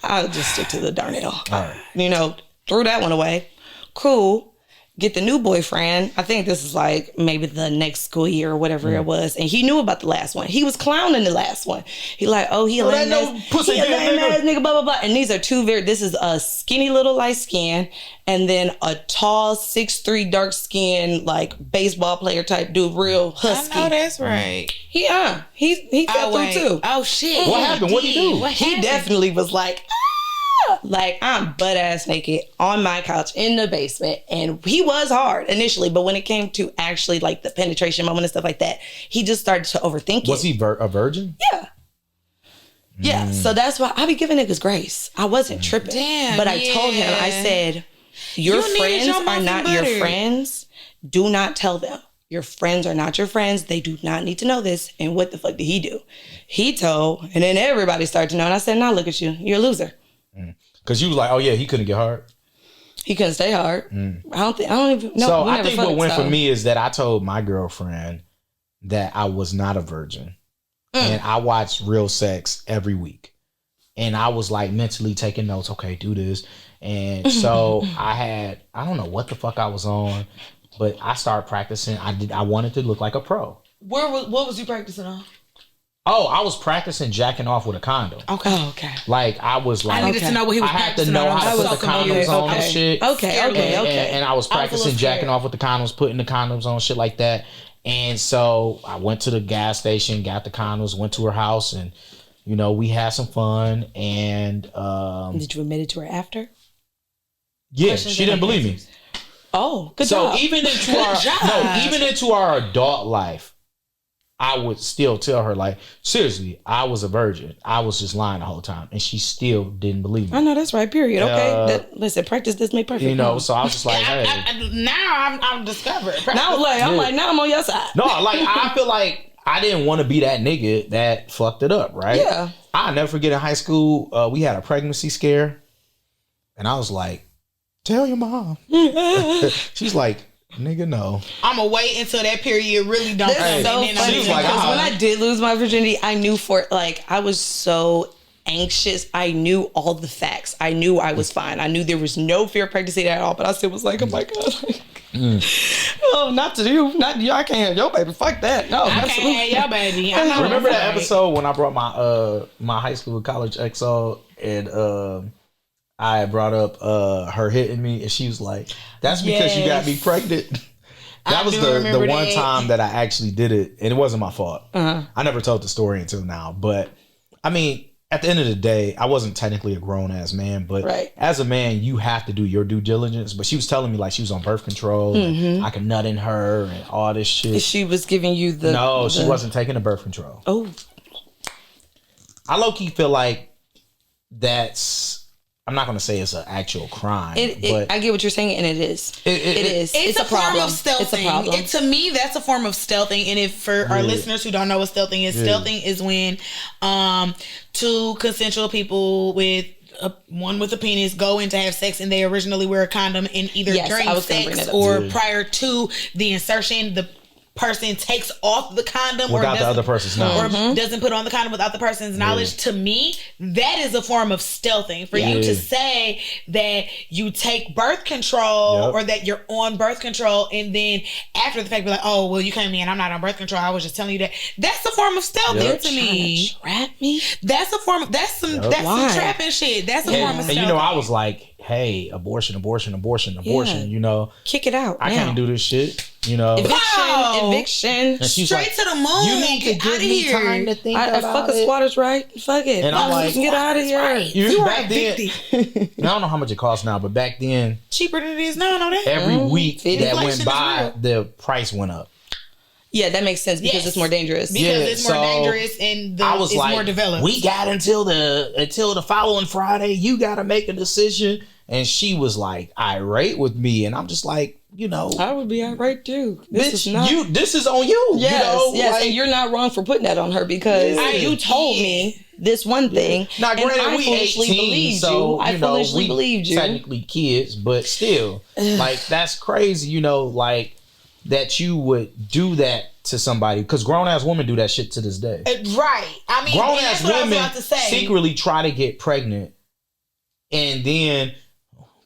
I'll just stick to the Darnell. All right. Threw that one away. Cool. get the new boyfriend. I think this is like maybe the next school year or whatever it was. And he knew about the last one. He was clowning the last one. He like, oh, he a lame ass nigga, blah, blah, blah. And these are this is a skinny little light skin and then a tall 6'3" dark skin, like baseball player type dude, real husky. I know that's right. He fell through too. Oh shit. What happened? What did he do? He definitely was like, like I'm butt ass naked on my couch in the basement, and he was hard initially, but when it came to actually like the penetration moment and stuff like that, he just started to overthink it. Was he a virgin? Yeah. Yeah, so that's why I be giving niggas grace. I wasn't tripping. Damn, but I told him, I said, your friends are not your friends. Do not tell them. Your friends are not your friends. They do not need to know this. And what the fuck did he do? He told, and then everybody started to know. And I said, nah, look at you. You're a loser. Because you was like, oh yeah, he couldn't get hard. He couldn't stay hard. I don't even know. So I think what went for me is that I told my girlfriend that I was not a virgin. And I watched Real Sex every week. And I was like mentally taking notes. Okay, do this. And so I don't know what the fuck I was on, but I started practicing. I wanted to look like a pro. What was you practicing on? Oh, I was practicing jacking off with a condom. Okay. Oh, okay. Like I was like, I needed to know what he was practicing on. I had to know how to put the condoms on and shit. Okay. And I was practicing jacking off with the condoms, putting the condoms on, shit like that. And so I went to the gas station, got the condoms, went to her house, and you know we had some fun. And did you admit it to her after? Yeah, she didn't believe me. Oh, good job. So even into our adult life, I would still tell her, like, seriously, I was a virgin. I was just lying the whole time. And she still didn't believe me. I know, that's right, period. Okay. Listen, practice this make perfect. You know, so I was just like, hey. Now I'm discovered. Now I'm on your side. No, like, I feel like I didn't want to be that nigga that fucked it up, right? Yeah. I'll never forget in high school, we had a pregnancy scare. And I was like, tell your mom. She's like, nigga, no. I'm gonna wait until that period really don't come. So funny because when I did lose my virginity, I knew I was so anxious. I knew all the facts. I knew I was fine. I knew there was no fear of pregnancy at all. But I still was like, oh my god, oh, not to you, not you. I can't have your baby. Fuck that. No, I absolutely. can't have your baby. Remember that episode when I brought my high school college XO and I brought up her hitting me, and she was like, that's because you got me pregnant. That was the one time that I actually did it, and it wasn't my fault. I never told the story until now. But, I mean, at the end of the day, I wasn't technically a grown-ass man, but as a man, you have to do your due diligence. But she was telling me, like, she was on birth control, and I could nut in her, and all this shit. She was giving you No, she wasn't taking the birth control. Oh. I low-key feel like that's... I'm not going to say it's an actual crime. But I get what you're saying, and it is. It is. It's a problem. Form of stealthing. It's a problem. To me, that's a form of stealthing. And if for our listeners who don't know what stealthing is, stealthing is when two consensual people with one with a penis go in to have sex, and they originally wear a condom, and either during sex or prior to the insertion, the person takes off the condom without the other person's knowledge, or doesn't put on the condom without the person's knowledge. To me, that is a form of stealthing. For you to say that you take birth control or that you're on birth control, and then after the fact be like, oh well, you came in, I'm not on birth control, I was just telling you that. That's a form of stealthing to me. Trap me. That's some trapping shit. That's a form of stealthing. And you know, I was like, hey, abortion. You know, kick it out. I can't do this shit. You know, eviction. Straight like, to the moon. You need to give me time to think about fuck a squatter's right. Fuck it. And I'm like, get out of here. Right. You back then, I don't know how much it costs now, but back then, cheaper than it is now. No, that every week that went by, the price went up. Yeah, that makes sense because it's more dangerous. Because it's more dangerous and it's more developed. We got until the following Friday. You got to make a decision. And she was like irate with me, and I'm just like, you know, I would be irate too. This is on you. Yes, you know? Yes, like, and you're not wrong for putting that on her because you told me this one thing. Now, granted, we 18, so I foolishly believed you. Technically kids, but still, like that's crazy. You know, like that you would do that to somebody, because grown ass women do that shit to this day. Right. I mean, grown ass women secretly try to get pregnant, and then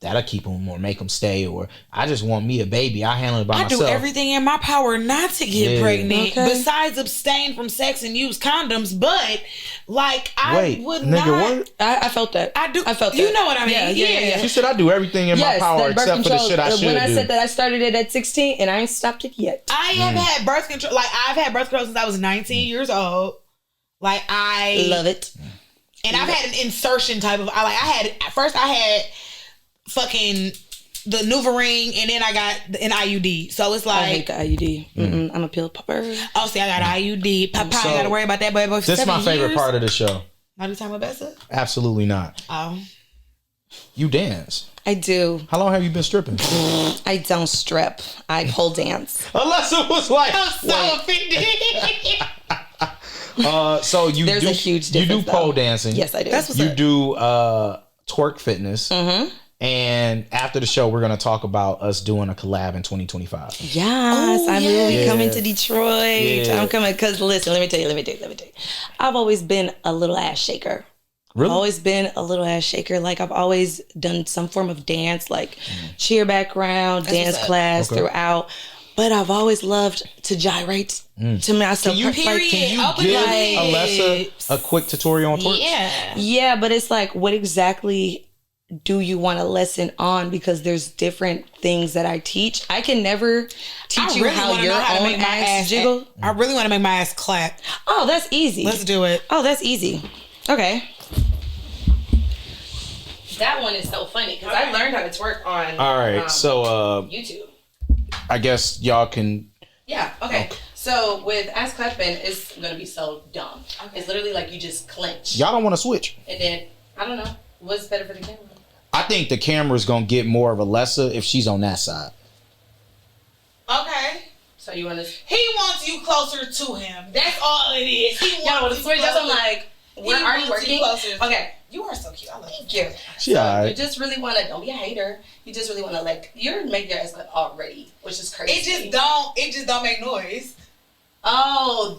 that'll keep them or make them stay. Or I just want me a baby. I handle it by I myself. do everything in my power not to get pregnant, Okay. besides abstain from sex and use condoms. But like, I would nigga, not. what? I felt that. I do. I felt that. You know what I mean? Yeah. She said I do everything in my power that birth except for the control, shit I should when I do. said that I started it at 16 and I ain't stopped it yet. I have had birth control. Like, I've had birth control since I was 19 years old. Like, I Love it. And I've had an insertion type of. I had fucking the NuvaRing, and then I got an IUD. So it's like, I hate the IUD. I'm a pill popper. oh, see, I got an IUD. Papa, So, I got to worry about that. But This is my favorite part of the show. Not you talking about Bessa? Absolutely not. Oh, You dance. I do. How long have you been stripping? I don't strip. I pole dance. Unless it was like, I'm so offended. so you There's do a huge you do difference, pole though. dancing. Yes, I do. That's what's You up. do twerk fitness. Mm-hmm. And after the show, we're going to talk about us doing a collab in 2025. Yes, I'm really yeah. coming to Detroit. Yeah. I'm coming because listen, let me tell you. I've always been a little ass shaker. Really? I've always been a little ass shaker. Like I've always done some form of dance, like cheer background, dance what's up. class Okay. throughout. But I've always loved to gyrate to myself. Can you Period. Open give your Alessa lips. a quick tutorial on twerk? Yeah. Yeah, but it's like, what exactly do you want a lesson on? Because there's different things that I teach. I can never teach you how wanna your know how to own make my ass jiggle. I really want to make my ass clap. Oh, that's easy. Let's do it. Oh, that's easy. Okay. That one is so funny because I learned how to twerk on All right. So YouTube. I guess y'all can. Yeah, okay. So with ass clapping, it's going to be so dumb. It's literally like you just clench. Y'all don't want to switch. And then, I don't know, what's better for the camera? I think the camera's going to get more of Alessa if she's on that side. Okay. So you want to... He wants you closer to him. That's all it is. He Y'all want wants to you switch? That's closer. what I'm like, we're He already wants you working. closer. Okay. You are so cute. I love Thank you. you. She So alright. you just really want to, don't be a hater. You just really want to like, you're making your ass clap already, which is crazy. It just don't make noise. Oh,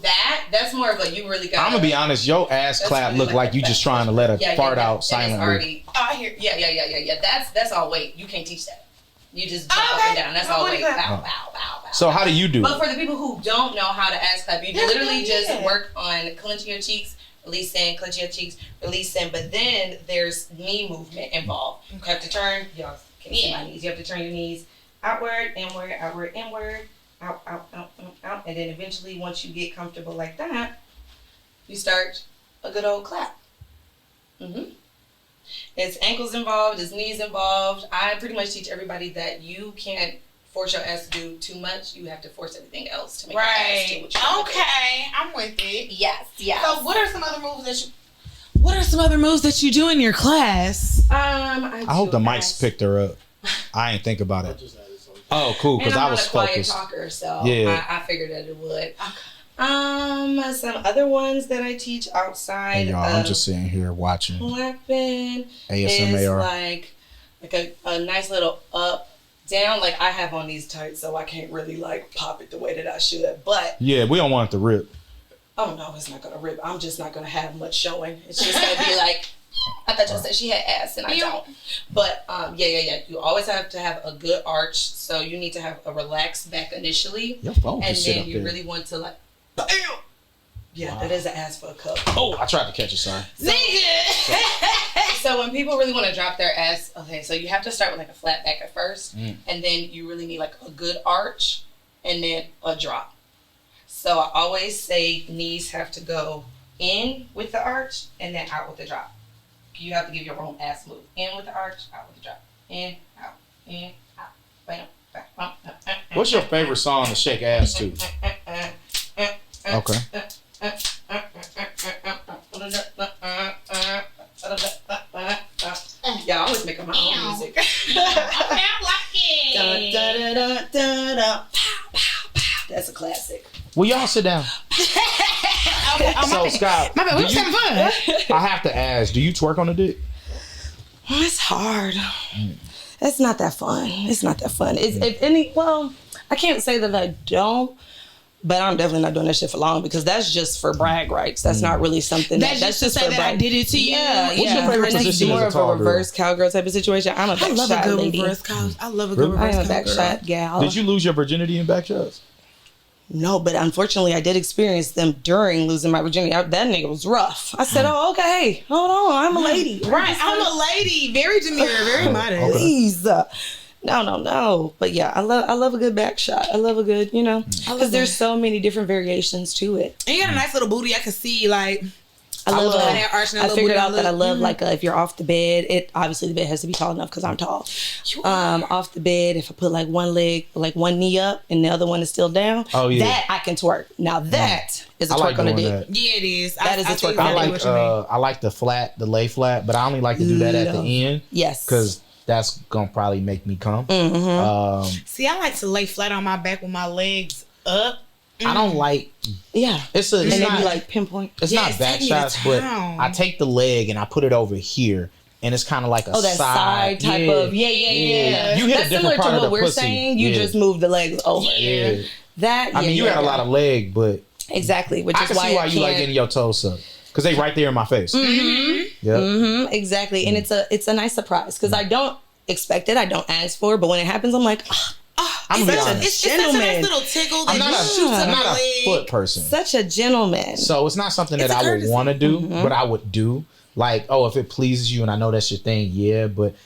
that's more of a, you really got I'm going to be honest. Your ass That's clap really look like like a you fat just trying to let her fart out and it's silently. already, Oh, I hear. yeah. That's all weight. You can't teach that. You just jump Okay. up and down. That's all Nobody weight. clap. Bow, bow, bow, bow. So how do you do But it? for the people who don't know how to ass clap, you That's literally good, just yeah. work on clenching your cheeks, releasing, clenching your cheeks, releasing. But then there's knee movement involved. You have to turn, y'all can't see my knees. You have to turn your knees outward, inward, outward, inward, out, out. And then eventually, once you get comfortable like that, you start a good old clap. It's ankles involved, it's knees involved. I pretty much teach everybody that you can't force your ass to do too much. You have to force everything else to make your ass do Right. what you want to do. Okay. I'm with it. Yes. So what are some other moves that you do in your class? I hope the mics picked her up. I ain't think about it. Oh, cool. Because I was I'm not a quiet focused. talker, so Yeah. I figured that it would. Some other ones that I teach outside Hey, y'all, of I'm just sitting here watching clapping is ASMR. like a nice little up, down. Like I have on these tights, so I can't really like pop it the way that I should. But Yeah, we don't want it to rip. oh no, it's not gonna rip. I'm just not gonna have much showing. It's just gonna be like, I thought y'all said she had ass and I don't. But yeah. You always have to have a good arch. So you need to have a relaxed back initially. Your phone can And sit then up you there. really want to like, yeah, that is an ass for a cup. Oh, I tried to catch it, sorry. So when people really want to drop their ass, okay, so you have to start with like a flat back at first, and then you really need like a good arch, and then a drop. So I always say knees have to go in with the arch, and then out with the drop. You have to give your own ass move. In with the arch, out with the drop. In, out, bam, bam. What's your favorite song to shake ass to? Okay. Yeah, I always make up my own music. Okay, Dun, dun, dun, dun, dun. Pow, pow, pow. That's a classic. Well, y'all sit down. So, Scott, My bad. We was having fun. I have to ask, do you twerk on the dick? It's hard. It's not that fun. It's not that fun. It's if any. Well, I can't say that I don't, But I'm definitely not doing that shit for long because that's just for brag rights. That's not really something That's just to say for that I did it to you. Yeah, What's your yeah. favorite And it's position more as a of tall a girl? reverse cowgirl type of situation. I'm a I love a backshot good lady. reverse cow. I love a good Really? I reverse am a cowgirl. backshot gal. Did you lose your virginity in back shots? No, but unfortunately, I did experience them during losing my virginity. That nigga was rough. I said, "Oh, okay, hold on, I'm a lady, Right, I'm a lady, very demure, very modest. Okay. Please, no." But yeah, I love a good back shot. I love a good, because there's so many different variations to it. And you got a nice little booty. I can see like. I love that arch and that I little figured booty out that I look. love like if you're off the bed, it obviously the bed has to be tall enough because I'm tall. Off the bed, if I put like one leg, like one knee up and the other one is still down, that I can twerk. Now that is a twerk on the dick. That. Yeah, it is. That is a twerk. I like the lay flat, but I only like to do that at the end. Yes, because that's gonna probably make me come. See, I like to lay flat on my back with my legs up. I don't like. Yeah, It's and then not you like pinpoint. It's not back take me to shots, but town. I take the leg and I put it over here, and it's kind of like a that side type of Yeah. yeah. You hit That's a different similar part to of what the we're pussy. saying. You Yeah. just move the legs over. Yeah. That I mean, you got a lot of leg, but exactly, which I is can why see why I you like can't- getting your toes sucked because they right there in my face. Yeah. Exactly, and it's a nice surprise because I don't expect it. I don't ask for it, but when it happens, I'm like, I'm gonna be It's honest. such a Gentleman. nice little tickle that I'm not just shoots up I'm not my a leg. foot person. such a gentleman. So it's not something that It's a I would courtesy. want to do, but I would do. Like, oh, if it pleases you and I know that's your thing, yeah. But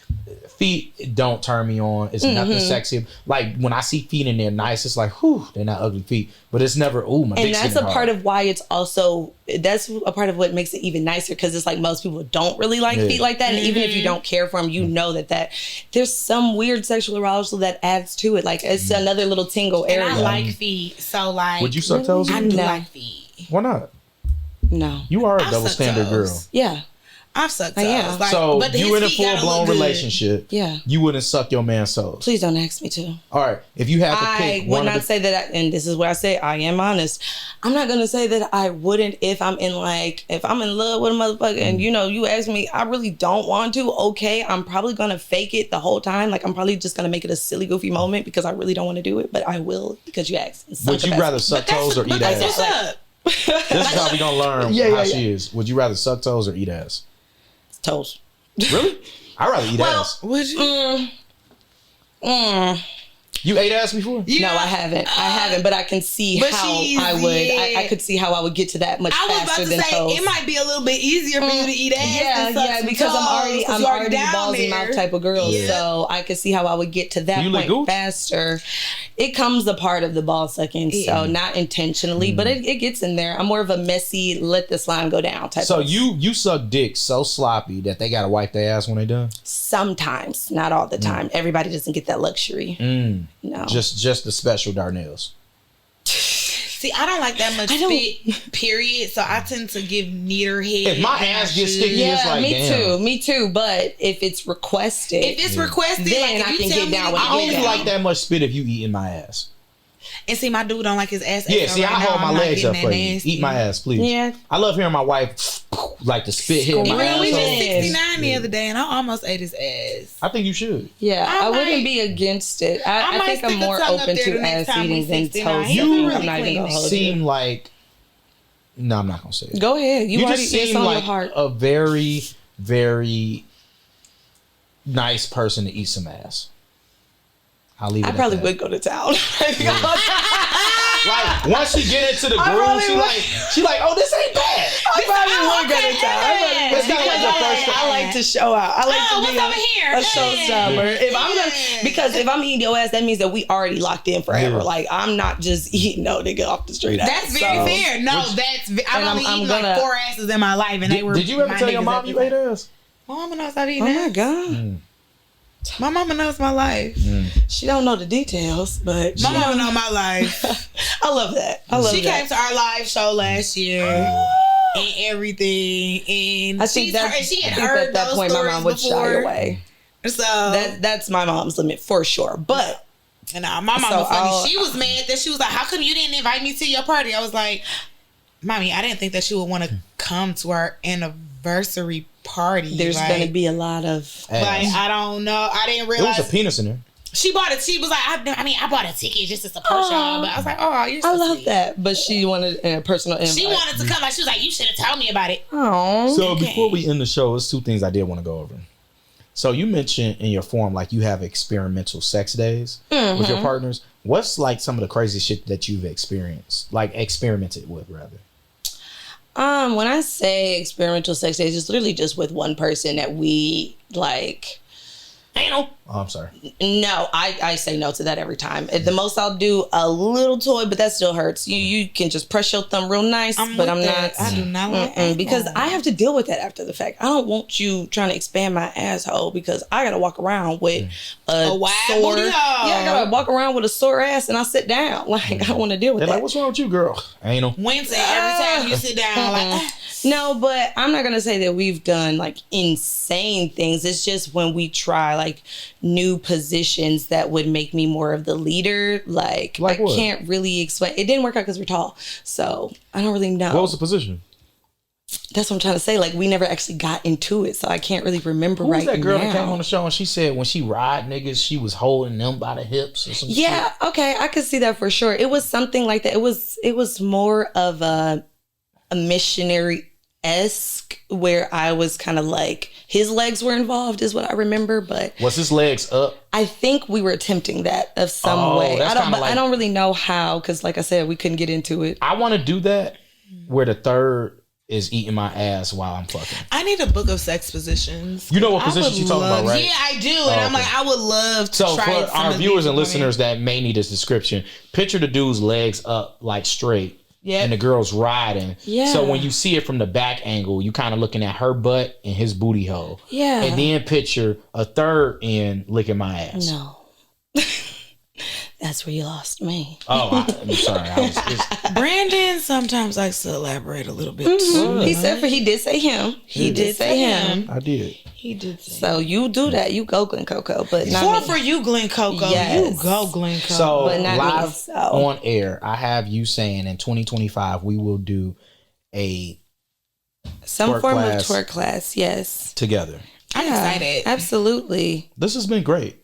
feet don't turn me on. It's nothing sexy. Like when I see feet and they're nice, it's like, whew, they're not ugly feet. But it's never, ooh, my And dick's that's a getting part hard. of why it's also that's a part of what makes it even nicer because it's like most people don't really like Yeah. feet like that, and even if you don't care for them, you know that there's some weird sexual arousal that adds to it. Like it's another little tingle And area. I like feet, so like. Would you suck toes? I do No. like feet. Why not? No, You are a I've double sucked standard girl. toes. yeah, I've sucked I am. toes. Like, So but you his in a feet full gotta blown look good. relationship. Yeah. You wouldn't suck your man's toes. please don't ask me to. All right. If you had to I pick would one not of the say that, and this is what I say. I am honest. I'm not gonna say that I wouldn't if I'm in love with a motherfucker, and you ask me, I really don't want to. Okay, I'm probably gonna fake it the whole time. Like I'm probably just gonna make it a silly, goofy moment because I really don't want to do it, but I will because you asked. in some would you capacity. rather suck toes or eat That's ass? what's up. This is how we gonna learn how she is. Would you rather suck toes or eat ass? Toes? Really? I'd rather eat ass. Would you? You ate ass before? No, I haven't. I haven't, but I can see but how she's- I would. yeah. I could see how I would get to that much I was about faster to than say toes. it might be a little bit easier for you to eat ass. than suck some because I'm already toes, 'cause you're already down balls and there. mouth type of girl, Yeah. so I could see how I would get to that You lick point gooch? faster. It comes a part of the ball sucking, so not intentionally, but it gets in there. I'm more of a messy, let the slime go down type. So of you suck dick so sloppy that they gotta wipe their ass when they done? sometimes, not all the time. Everybody doesn't get that luxury. No, Just the special Darnells. See, I don't like that much I don't- spit, period. So I tend to give neater head. If my than I ass gets should. sticky, yeah, it's like, me damn. too. But if it's requested, If it's requested, Then like if I you can tell get me down to with get it. I only Yeah. like that much spit if you eating my ass. And see, my dude don't like his ass. Yeah, ate see, right I now. hold my I'm not legs up getting for that you. nasty. Eat my ass, please. Yeah. I love hearing my wife like the spit hit my Scream. We ass. just Yeah. 69 the other day, and I almost ate his ass. I think you should. yeah, I I wouldn't might- be against it. I I might think I'm stick a more tongue up open there to the next ass time we eating than 69. toast. He You really I'm not even clean gonna it. hold Seem you. like no, I'm not gonna say it. Go ahead. You You already just it's seem on your like heart. a very, very nice person to eat some ass. I'll leave it I at probably that. would go to town. Like once she get into the I groove, probably she would. like, oh, this ain't bad. I probably would go to town. That's kinda like the first time. I like to show out. I like Oh, to be what's over here? a showstopper. If I'm gonna, because if I'm eating your ass, that means that we already locked in forever. Yeah. Like I'm not just eating no nigga off the street. That's very So- fair. No, I've and only I'm eaten gonna- like 4 asses in my life, and they were. Did you ever my tell your niggas mom at you the ate time. ass? My mama knows I've eaten Oh my ass. god. My mama knows my life. She don't know the details, but My she mama know. know my life. I love that. I love She that. came to our live show last year and everything, and I think she had I think heard at that those point my stories mom would before. shy away. So That's my mom's limit for sure. But and my mama So was funny. I'll- She was mad that she was like, "How come you didn't invite me to your party?" I was like, "Mommy, I didn't think that she would want to come to our anniversary party. there's like, gonna be a lot of like Ass. I don't know. I didn't There realize was a penis in there. She bought it. She was like, I bought a ticket just to support y'all. But I was like, oh, you're so I love sweet. that. But she wanted a personal invite. She wanted to come. Like, she was like, you should have told me about it. Oh. So before we end the show, there's two things I did want to go over. So you mentioned in your form, like you have experimental sex days with your partners. What's like some of the crazy shit that you've experienced, like experimented with, rather? When I say experimental sex days, it's literally just with one person that we like. Oh, I'm sorry. No, I say no to that every time. At the most, I'll do a little toy, but that still hurts. You can just press your thumb real nice, but I'm not. I do not like that. Because I have to deal with that after the fact. I don't want you trying to expand my asshole because I gotta walk around with a wide sore. booty hole. Yeah, I gotta walk around with a sore ass and I sit down. Like I don't want to deal with They're that. like, what's wrong with you, girl? Anal. Wednesday, every time you sit down, like, No, but I'm not gonna say that we've done like insane things. It's just when we try like new positions that would make me more of the leader. Like I what? can't really explain. It didn't work out because we're tall, so I don't really know. What was the position? That's what I'm trying to say. Like we never actually got into it, so I can't really remember Who was right that girl now. that came on the show and she said when she ride niggas, she was holding them by the hips or something? Yeah, okay, I could see that for sure. It was something like that. It was more of a missionary-esque where I was kind of like his legs were involved is what I remember, but Was his legs up? I think we were attempting that of some way. that's kinda like- I don't really know how because like I said, we couldn't get into it. I want to do that where the third is eating my ass while I'm fucking. I need a book of sex positions. You know what I position would you talking about, love- right? Yeah, I do. And I'm okay. like, I would love to So try for some our of viewers these and women. listeners that may need this description, picture the dude's legs up like straight. Yeah. And the girl's riding. Yeah. So when you see it from the back angle, you kind of looking at her butt and his booty hole. Yeah. And then picture a third end licking my ass. No. That's where you lost me. Oh, I'm sorry. Brandon sometimes likes to elaborate a little bit. He did say him. He did say him. I did. He did say. So you do that. You go Glen Coco, but not Four me. for you, Glen Coco. Yes. You go, Glen Coco. So But not me, live so. on air, I have you saying in 2025 we will do a Some twerk form class. of twerk class, yes. together. I'm Yeah, excited. Absolutely. This has been great.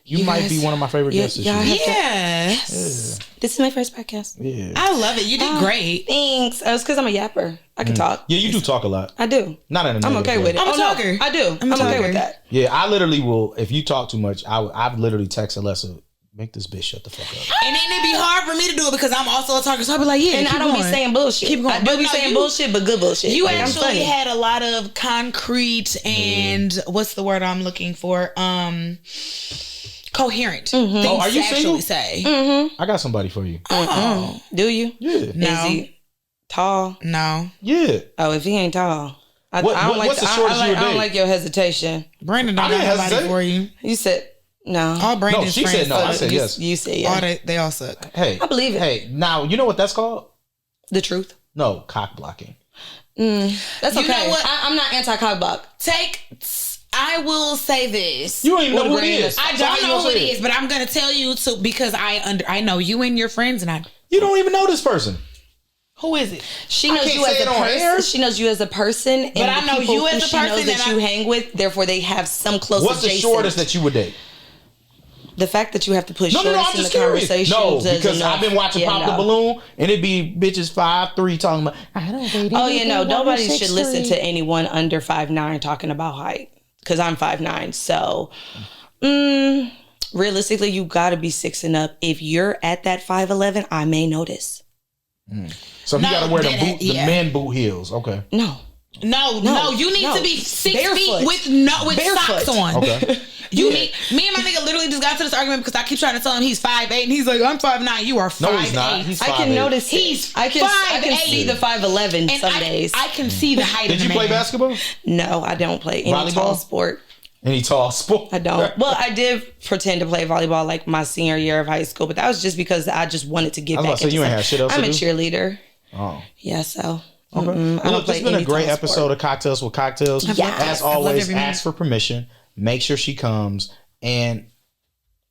You might guys- be one of my favorite guests this y'all year. have to- Yes. This is my first podcast. Yeah. I love it. You did great. Thanks. It's because I'm a yapper. I can talk. Yeah, you do talk a lot. I do. Not in a I'm negative okay way. with it. I'm a Oh, no, talker. I do. I'm a I'm okay talker. with that. Yeah, I literally will. If you talk too much, I've literally texted Alessa, make this bitch shut the fuck up. And then it'd be hard for me to do it because I'm also a talker. So I'd be like, yeah, And keep I don't going. be saying bullshit. Keep going. I do But be no, saying you- bullshit, but good bullshit. You Like, I'm actually funny. had a lot of concrete and what's the word I'm looking for? Coherent things Oh, are you to actually single? say. I got somebody for you. Oh, Do you? Yeah. no, Is he tall? no. Yeah. Oh, if he ain't tall. I don't like what's the shortest you would I don't date? like your hesitation. Brandon don't I got didn't nobody hesitate. for you. You said no. All Brandon's No, she friends said no. I suck. said you, yes. You said All yeah. they all suck. Hey. I believe it. Hey, now, you know what that's called? The truth. No, cock blocking. That's You okay. know what? I'm not anti-cock block. I will say this. You don't even know What who it brand is. is- I So how don't you know gonna who it say is, but I'm gonna tell you to because I know you and your friends, and I. You don't even know this person. Who is it? She knows can't you as say a it on person. air. She knows you as a person, and But I the know people you as who a she person, knows that and you I- hang with. Therefore, they have some close. What's the adjacent. shortest that you would date? The fact that you have to put No, shortest I'm in the just curious. conversation. No, does because enough. I've been watching Yeah, Pop no. the Balloon, and it be bitches 5'3" talking about, I don't date Oh yeah, no. anything Nobody under should listen 6'3". to anyone under 5'9" talking about height because I'm 5'9". So, realistically, you got to be 6 and up. If you're at that 5'11", I may notice. So he No, got to wear the that- the yeah. man boot heels. Okay. No. No, you need no. to be 6 Barefoot. feet with Barefoot. socks on. Okay. You need me and my nigga literally just got to this argument because I keep trying to tell him he's 5'8" and he's like, I'm 5'9". You are 5'8". No, he's not. He's I can 5'8". notice it. He's I can 5'8". see the 5'11" And some days. I can see the height Did of the you play man. basketball? No, I don't play any Volleyball? tall sport. Any tall sport? I don't. Well, I did pretend to play volleyball like my senior year of high school, but that was just because I just wanted to get I was back. about to say, you ain't into had shit else I'm to a do? cheerleader. Oh. Yeah, so. Okay. I don't Look, play it's been a any great tall episode sport. of Cocktails with Cocktails. Yes. As I love always, every minute. ask for permission. Make sure she comes. And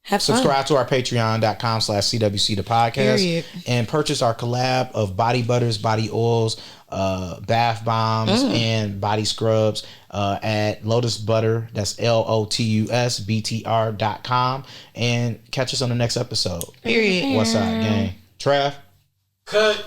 Have fun. Subscribe to our patreon.com/CWC the podcast. Period. And purchase our collab of body butters, body oils, bath bombs, and body scrubs at Lotus Butter. That's LOTUSBTR.com. And catch us on the next episode. Period. What's up, gang? Trav? Cut.